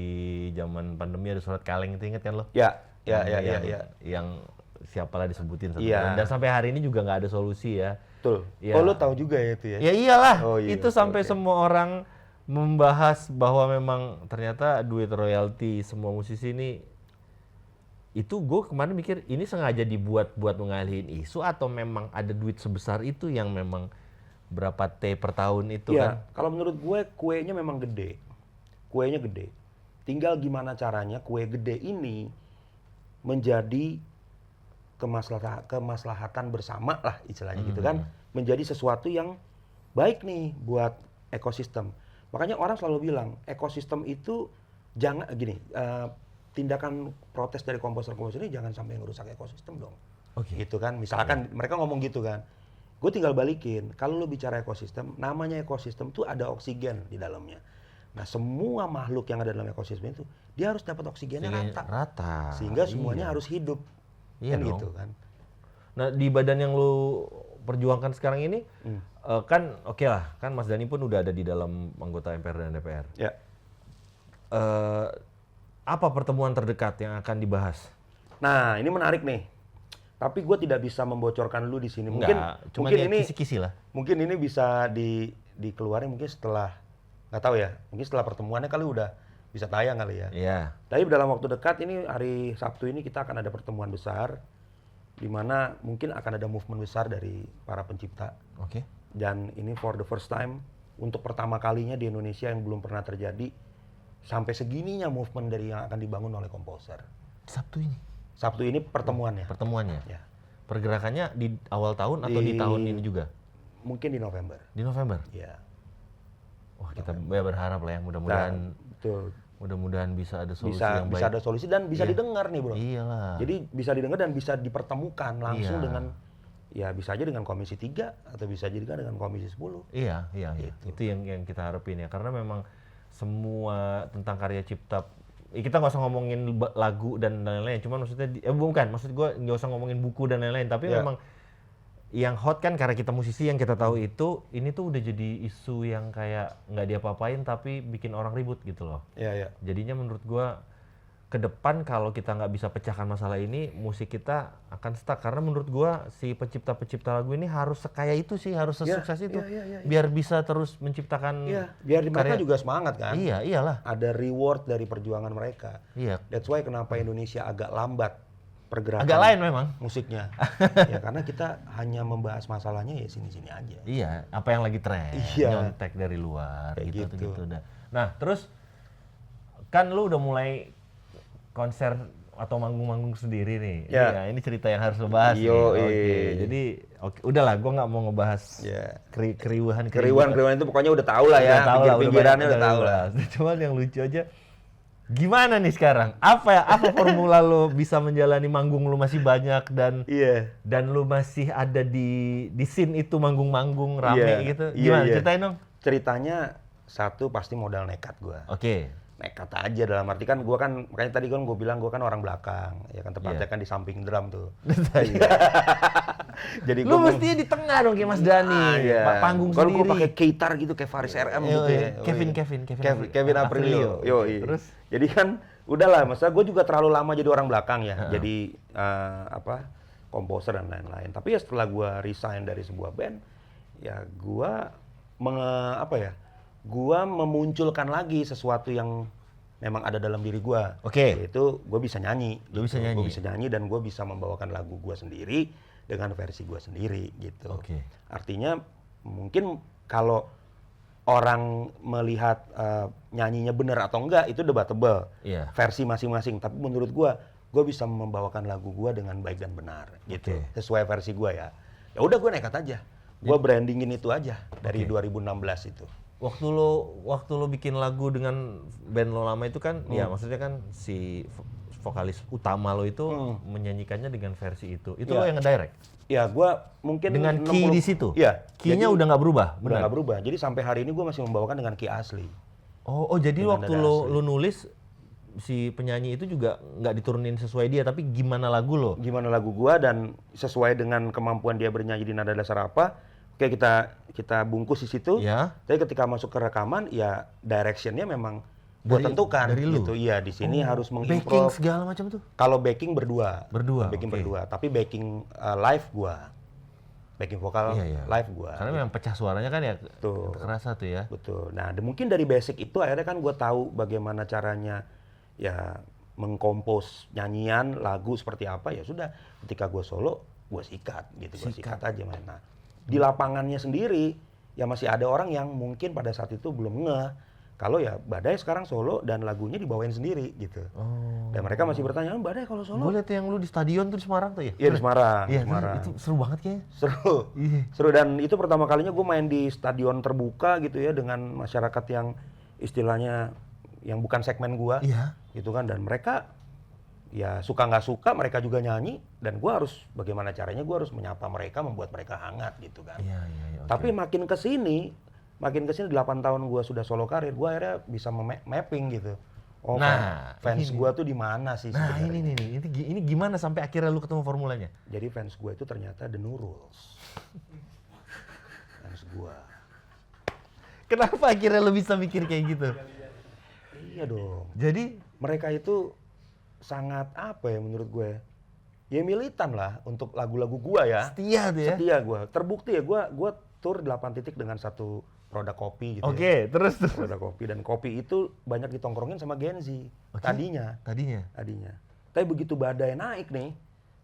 zaman pandemi ada surat kaleng itu, inget kan lo? Ya. Yang siapalah disebutin satu Iya. dan sampai hari ini juga nggak ada solusi ya. Betul. Ya. Oh, lo tahu juga ya itu ya? Ya iyalah. Oh, iya, itu sampai oke. semua orang membahas bahwa memang ternyata duit royalti semua musisi ini itu gue kemarin mikir ini sengaja dibuat buat mengalihin isu atau memang ada duit sebesar itu yang memang berapa T per tahun itu Iya, kan? kalau menurut gue kuenya memang gede. Kuenya gede. Tinggal gimana caranya kue gede ini menjadi kemaslahatan bersama lah istilahnya gitu kan. Menjadi sesuatu yang baik nih buat ekosistem. Makanya orang selalu bilang ekosistem itu jangan gini, tindakan protes dari komposer-komposer ini jangan sampai ngerusak ekosistem dong. Oke. Gitu kan. Misalkan mereka ngomong gitu kan. Gue tinggal balikin, kalau lo bicara ekosistem, namanya ekosistem tuh ada oksigen di dalamnya. Nah semua makhluk yang ada dalam ekosistem itu, dia harus dapat oksigennya rata. Sehingga semuanya harus hidup. Iya Kan dong. gitu kan. Nah di badan yang lu perjuangkan sekarang ini, kan oke lah, kan Mas Dani pun udah ada di dalam anggota MPR dan DPR. Ya. Apa pertemuan terdekat yang akan dibahas? Nah ini menarik nih. Tapi gue tidak bisa membocorkan lu di sini. Mungkin cuma mungkin ini kisi-kisi lah. mungkin ini bisa dikeluarin mungkin setelah nggak tahu ya. Mungkin setelah pertemuannya kali udah bisa tayang kali ya. Iya. Tapi dalam waktu dekat ini hari Sabtu ini kita akan ada pertemuan besar di mana mungkin akan ada movement besar dari para pencipta. Oke. Dan ini for the first time untuk pertama kalinya di Indonesia yang belum pernah terjadi sampai segininya movement dari yang akan dibangun oleh komposer. Sabtu ini. Sabtu ini pertemuannya. Pertemuannya. Ya. Pergerakannya di awal tahun atau di tahun ini juga? Mungkin di November. Di November. Ya. Wah, kita berharap lah ya, mudah-mudahan Betul. mudah-mudahan bisa ada solusi Bisa yang baik. bisa ada solusi dan bisa didengar nih, Bro. Iyalah. Jadi bisa didengar dan bisa dipertemukan langsung Iya. dengan ya bisa aja dengan Komisi 3 atau bisa juga dengan Komisi 10. Iya. Itu yang kita harapin ya, karena memang semua tentang karya cipta, kita nggak usah ngomongin lagu dan lain-lain, cuman maksudnya bukan, maksud gue nggak usah ngomongin buku dan lain-lain, tapi Ya. memang yang hot kan karena kita musisi yang kita tahu itu, ini tuh udah jadi isu yang kayak nggak diapa-apain tapi bikin orang ribut gitu loh. Iya. Jadinya menurut gua ke depan kalau kita nggak bisa pecahkan masalah ini, musik kita akan stuck. Karena menurut gua si pencipta-pencipta lagu ini harus sekaya itu sih, harus sesukses itu. Iya. Biar bisa terus menciptakan Iya, biar mereka juga semangat kan. Iya, iyalah. Ada reward dari perjuangan mereka. Iya. That's why kenapa Indonesia agak lambat pergerakan Agak lain memang. musiknya. Ya karena kita hanya membahas masalahnya ya sini-sini aja. Iya, apa yang lagi tren, Iya. nyontek dari luar, Kayak gitu dah. Nah, terus kan lu udah mulai konser atau manggung-manggung sendiri nih. Ya. Iya, ini cerita yang harus lo bahas nih. Yo, Oke. Jadi udahlah, gue nggak mau ngebahas Ya. keriuhan Keriuhan itu pokoknya udah tahu lah ya, tahu lah, pinggir-pinggirannya banyak udah tahu lah. Cuman yang lucu aja, gimana nih sekarang? Apa formula lo bisa menjalani manggung lo masih banyak Iya. dan lu masih ada di scene itu manggung-manggung rame Iya, gitu. iya, Gimana? iya. Ceritain dong. Ceritanya satu pasti modal nekat gua. Oke. Nekat aja dalam arti kan gua kan makanya tadi kan gua bilang gua kan orang belakang, ya kan tepatnya Iya. kan di samping drum tuh. Iya. Jadi Lu gua mestinya di tengah dong kayak Mas Dani. iya. Panggung Kalau sendiri. gua pakai gitar gitu kayak Faris RM gitu ya. Kevin Aprilio. Yoi. Terus? Jadi kan udahlah, masa gue juga terlalu lama jadi orang belakang ya. Jadi komposer dan lain-lain. Tapi ya setelah gue resign dari sebuah band, ya gue gua memunculkan lagi sesuatu yang memang ada dalam diri gue. Oke. Yaitu gue bisa nyanyi. Lu bisa nyanyi? Gue bisa nyanyi dan gue bisa membawakan lagu gue sendiri dengan versi gue sendiri gitu. Oke. Artinya mungkin kalau orang melihat nyanyinya benar atau enggak itu debatable. Iya. Versi masing-masing. Tapi menurut gue bisa membawakan lagu gue dengan baik dan benar gitu. Oke. Sesuai versi gue ya. Ya udah gue nekat aja. Gue brandingin itu aja dari 2016 itu. Waktu lo bikin lagu dengan band lo lama itu kan, ya maksudnya kan si vokalis utama lo itu menyanyikannya dengan versi itu. Itu Iya. lo yang ngedirect? Ya gue mungkin Dengan key di situ? Iya. Key-nya udah nggak berubah? Udah Benar? nggak berubah. Jadi sampai hari ini gue masih membawakan dengan key asli. Oh jadi Dengan waktu nada lo asli. nulis, si penyanyi itu juga nggak diturunin sesuai dia, tapi gimana lagu lo? Gimana lagu gua dan sesuai dengan kemampuan dia bernyanyi di nada dasar apa, oke kita bungkus di situ. Ya. Tapi ketika masuk ke rekaman ya directionnya memang gua tentukan dari lu? gitu. Iya, di sini harus Backing mengimprov. segala macam tuh? Kalau backing berdua. Berdua, Backing oke. berdua, tapi backing live gua. Backing vokal Iya. live gua. Karena memang pecah suaranya kan ya Tuh. kerasa tuh ya. Betul. Nah, mungkin dari basic itu akhirnya kan gue tahu bagaimana caranya ya mengkompos nyanyian lagu seperti apa, ya sudah ketika gue solo gue sikat gitu, gue sikat aja main. Nah, di lapangannya sendiri ya masih ada orang yang mungkin pada saat itu belum ngeh kalau ya Badai sekarang solo dan lagunya dibawain sendiri gitu. Oh. Dan mereka masih bertanya, Badai kalau solo? Gue liat yang lu di stadion tuh di Semarang tuh ya? Iya di Semarang. Iya, di Semarang. itu seru banget kayaknya. Seru. Iya. Seru, dan itu pertama kalinya gue main di stadion terbuka gitu ya dengan masyarakat yang istilahnya yang bukan segmen gua. Iya. Gitu kan, dan mereka ya suka nggak suka mereka juga nyanyi dan gua harus bagaimana caranya gua harus menyapa mereka, membuat mereka hangat gitu kan. Iya. Oke. Tapi makin ke sini 8 tahun gua sudah solo karir, gua akhirnya bisa mapping gitu. Oh, Nah, fans ini. gua tuh di mana sih Nah sebenarnya? ini gimana sampai akhirnya lu ketemu formulanya? Jadi fans gua itu ternyata The Nurulz. Fans gua. Kenapa akhirnya lu bisa mikir kayak gitu? Iya dong. Jadi Mereka itu sangat apa ya menurut gue? Ya militan lah untuk lagu-lagu gua ya. setia tuh ya? Setia gua. Terbukti ya gua tur 8 titik dengan satu produk kopi gitu. Oke, terus. Produk kopi, dan kopi itu banyak ditongkrongin sama Gen Z. Oke. Tadinya. Tapi begitu Badai naik nih,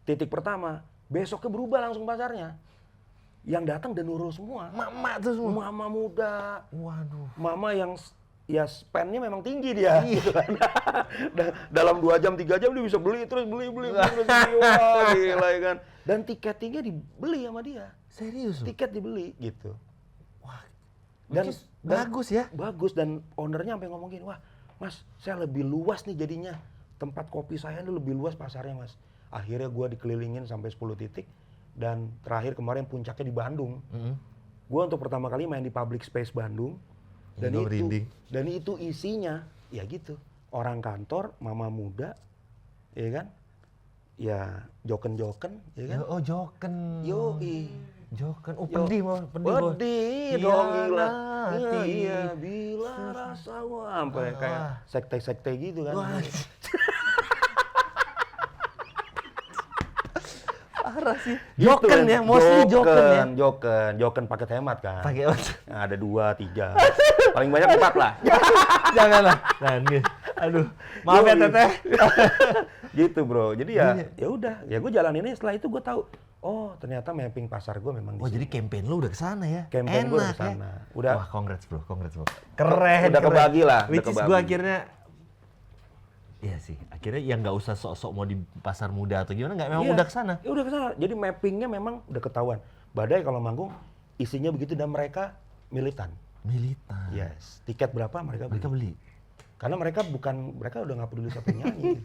titik pertama, besoknya berubah langsung pasarnya. Yang datang The Nurulz semua. Mama tuh semua. Mama muda, Waduh. mama yang ya spendnya memang tinggi dia gitu kan. Dalam 2 jam 3 jam dia bisa beli terus beli. Wah, gila ya kan. Dan tiketnya dibeli sama dia. Serius lu? Tiket dibeli gitu. Wah. Dan Bagus ya? Bagus, dan ownernya sampai ngomong gini, "Wah, Mas, saya lebih luas nih jadinya. Tempat kopi saya ini lebih luas pasarnya, Mas." Akhirnya gua dikelilingin sampai 10 titik dan terakhir kemarin puncaknya di Bandung. Gua untuk pertama kali main di Public Space Bandung. Gua merinding. Dan itu isinya ya gitu, orang kantor, mama muda, ya kan, ya joken ya kan. Oh, joken. Yoi. Joken. Oh, Yo. pedih mau, pedih. Pedih dong, gila. Hianati. Iya, bila rasa gua sampai kayak sekte-sekte gitu kan. Wah. Parah sih. Gitu Joken kan. ya, mostly joken ya. Joken paket hemat kan. Pakai Nah, ada 2, 3. Paling banyak 4 lah. Janganlah. Nah, ini. Aduh. Maaf ya, Yoi. Teteh. Gitu, Bro. Jadi ya Iya. ya udah, ya gue jalan ini, setelah itu gue tahu, oh, ternyata mapping pasar gue memang di Oh, sini. jadi campaign lu udah kesana ya? Campaign gua udah Enak kesana. ya? Udah. Wah, congrats bro. Keren. Udah kebagi lah, udah Which is kebagi. gue akhirnya Iya sih, akhirnya ya nggak usah sok-sok mau di pasar muda atau gimana, nggak, memang Iya, udah kesana. Ya udah kesana. Jadi mappingnya memang udah ketahuan. Badai kalau manggung isinya begitu dan mereka militan. Militan. Yes. Tiket berapa mereka beli. Mereka beli. Karena mereka udah nggak peduli siapa yang nyanyi.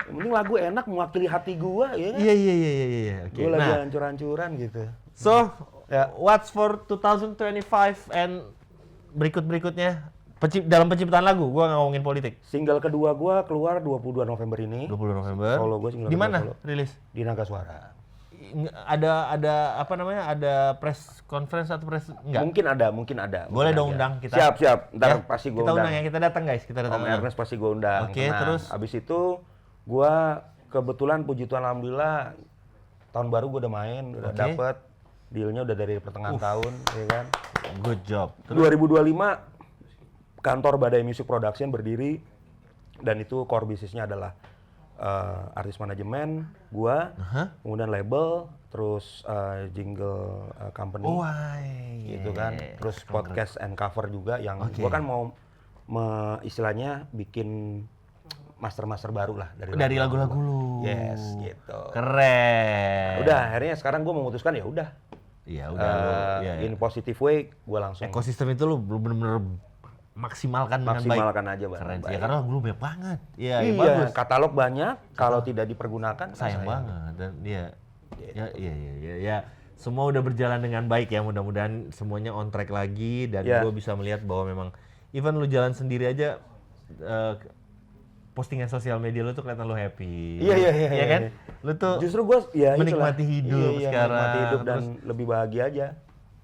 Yang penting lagu enak mewakili hati gua, ya kan? Iya. Oke. Gua lagi Nah, hancur-hancuran gitu. so Ya. what's for 2025 and berikutnya dalam penciptaan lagu, gua nggak ngomongin politik. Single kedua gua keluar 22 November ini. 20 November. Solo gua single Di kedua mana solo. rilis? Di Naga Suara. Ada apa namanya? Ada press conference atau press enggak? Mungkin ada. Boleh mungkin dong aja. undang kita. Siap. Ntar Ya, pasti gua kita undang. undang ya, kita datang guys, kita datang. Om Ernest pasti gua undang. Oke, Tenang. terus? Abis itu gua kebetulan puji Tuhan alhamdulillah tahun baru gua udah main, udah Oke. dapet dealnya udah dari pertengahan tahun, ya kan. Good job. 2025 kantor Badai Music Production berdiri dan itu core bisnisnya adalah artis manajemen, gua, kemudian label, terus jingle company, gitu kan, terus podcast and cover juga yang Oke. gua kan mau istilahnya bikin master baru lah Dari lagu-lagu lu. Yes, gitu. Keren. Udah, akhirnya sekarang gua memutuskan ya udah. Iya, udah lu. Iya, In positive way, gua langsung ekosistem itu lu bener-bener maksimalkan dengan baik. maksimalkan aja Bang. Keren sih, Baik. ya, karena lagu lu banyak banget. Iya, Iya, bagus. katalog banyak, kalau tidak dipergunakan Sayang banget. Dan iya. Semua udah berjalan dengan baik ya, mudah-mudahan semuanya on track lagi dan Ya. gue bisa melihat bahwa memang even lu jalan sendiri aja postingan sosial media lu tuh kelihatan lu happy. Iya Iya kan? Lu tuh Justru gue ya menikmati hidup sekarang. menikmati hidup dan Terus- lebih bahagia aja.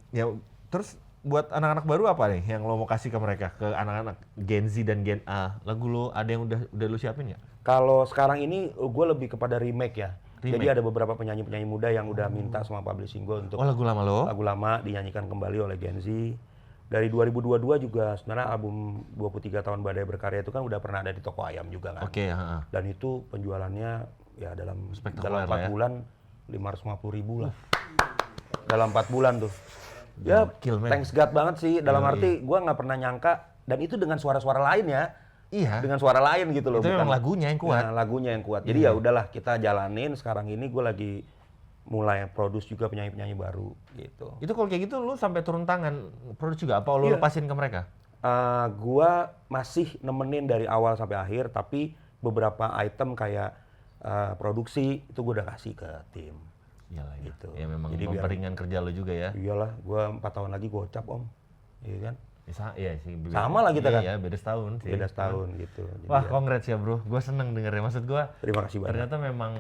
ya terus buat anak-anak baru apa nih yang lo mau kasih ke mereka, ke anak-anak Gen Z dan Gen A? Lagu lo ada yang udah lu siapin nggak? Kalau sekarang ini gue lebih kepada remake ya. Remake. Jadi ada beberapa penyanyi-penyanyi muda yang udah minta sama publishing gue untuk Oh, lagu lama lo? lagu lama dinyanyikan kembali oleh Gen Z. Dari 2022 juga sebenarnya album 23 tahun Badai Berkarya itu kan udah pernah ada di toko ayam juga kan. Oke, heeh. Dan itu penjualannya ya dalam Spektakuler 4 lah ya. bulan 550.000 lah. Dalam 4 bulan tuh. Ya, Gokil, men. thanks God banget sih. Dalam Iya, arti gua nggak pernah nyangka dan itu dengan suara-suara lain ya. Iya. Dengan suara lain gitu loh. Itu memang lagunya yang kuat. Nah, lagunya yang kuat. Jadi ya udahlah kita jalanin. Sekarang ini gue lagi mulai produce juga penyanyi-penyanyi baru gitu. Itu kalau kayak gitu lu sampai turun tangan produksi juga apa lu Iya. lepasin ke mereka? Gua masih nemenin dari awal sampai akhir, tapi beberapa item kayak produksi itu gue udah kasih ke tim. Iyalah ya. Gitu. Ya memang Jadi biar- memperingan kerja lu juga ya. Iyalah, gua 4 tahun lagi gocap om, iya kan? Iya sih. Sama lah kita kan? Iya, beda setahun sih. Beda setahun gitu. Jadi Wah, ya, congrats ya bro. Gue seneng dengernya. Maksud gue, terima kasih banyak. ternyata memang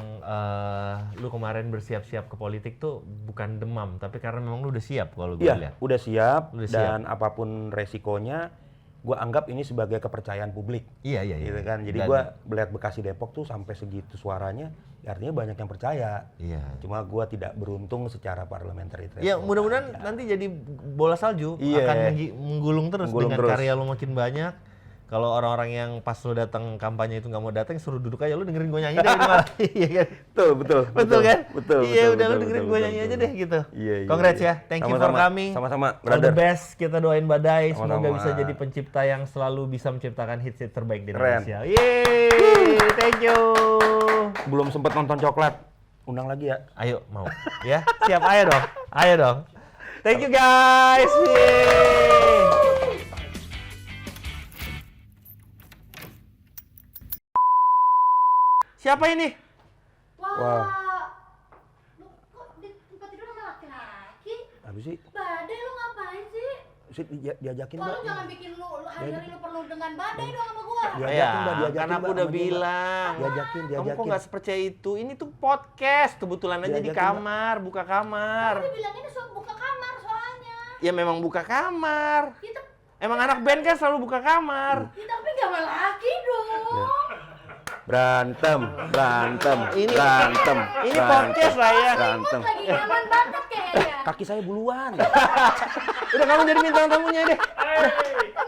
lu kemarin bersiap-siap ke politik tuh bukan demam, tapi karena memang lu udah siap kalau gue Iya, lihat. udah siap Udah dan apapun resikonya, gua anggap ini sebagai kepercayaan publik. Iya. Gitu kan. Jadi Dan- gua melihat Bekasi Depok tuh sampai segitu suaranya, ya artinya banyak yang percaya. Iya. Cuma gua tidak beruntung secara parliamentary threshold. Ya mudah-mudahan nanti jadi bola salju, Iya. akan menggulung terus Menggulung dengan terus. karya lu makin banyak. Kalau orang-orang yang pas lu datang kampanye itu nggak mau datang, suruh duduk aja, lu dengerin gue nyanyi deh gitu malah. Iya kan? Betul kan? Betul. Iya, betul, udah lu betul, dengerin betul, gue betul, nyanyi aja betul. deh gitu. Iya. Congrats ya. Thank you for Sama-sama. coming. Sama-sama, All the brother. best. Kita doain Badai. Semoga Sama-sama. bisa jadi pencipta yang selalu bisa menciptakan hits-hits terbaik di Keren. Indonesia. Yeay, thank you. Belum sempet nonton coklat. Undang lagi ya. Ayo, mau. Ya, siap. Ayo dong. Ayo dong. Thank you guys. Yeay. Siapa ini? Wah. Lu kok di tempat tidur sama laki-laki? Habis sih, Badai lu ngapain sih? diajakin Wah, Mbak. lu jangan bikin lu hari-hari lu perlu dengan badai dong sama gua. Diajakin, Mbak, diajakin, kan aku Mbak, udah sama dia, Mbak. bilang. Diajakin. Kamu kok nggak sepercaya itu? Ini tuh podcast. Kebetulan aja di Diajakin, kamar, buka kamar. Tapi bilang ini buka kamar soalnya. Ya memang buka kamar. Kita Emang anak band kan selalu buka kamar. tapi gak sama laki dong. Berantem. Ini- berantem. ini berantem, podcast lah ya. Berantem. Lagi nyaman banget kayaknya. Kaki saya buluan. Udah kamu jadi bintang tamunya deh.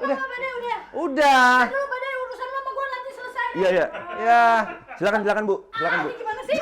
Udah. Badai udah. Udah. Lu badai urusan lu sama gua nanti selesai. Iya. Ya. Silakan Bu. Silakan Bu. Ini gimana sih?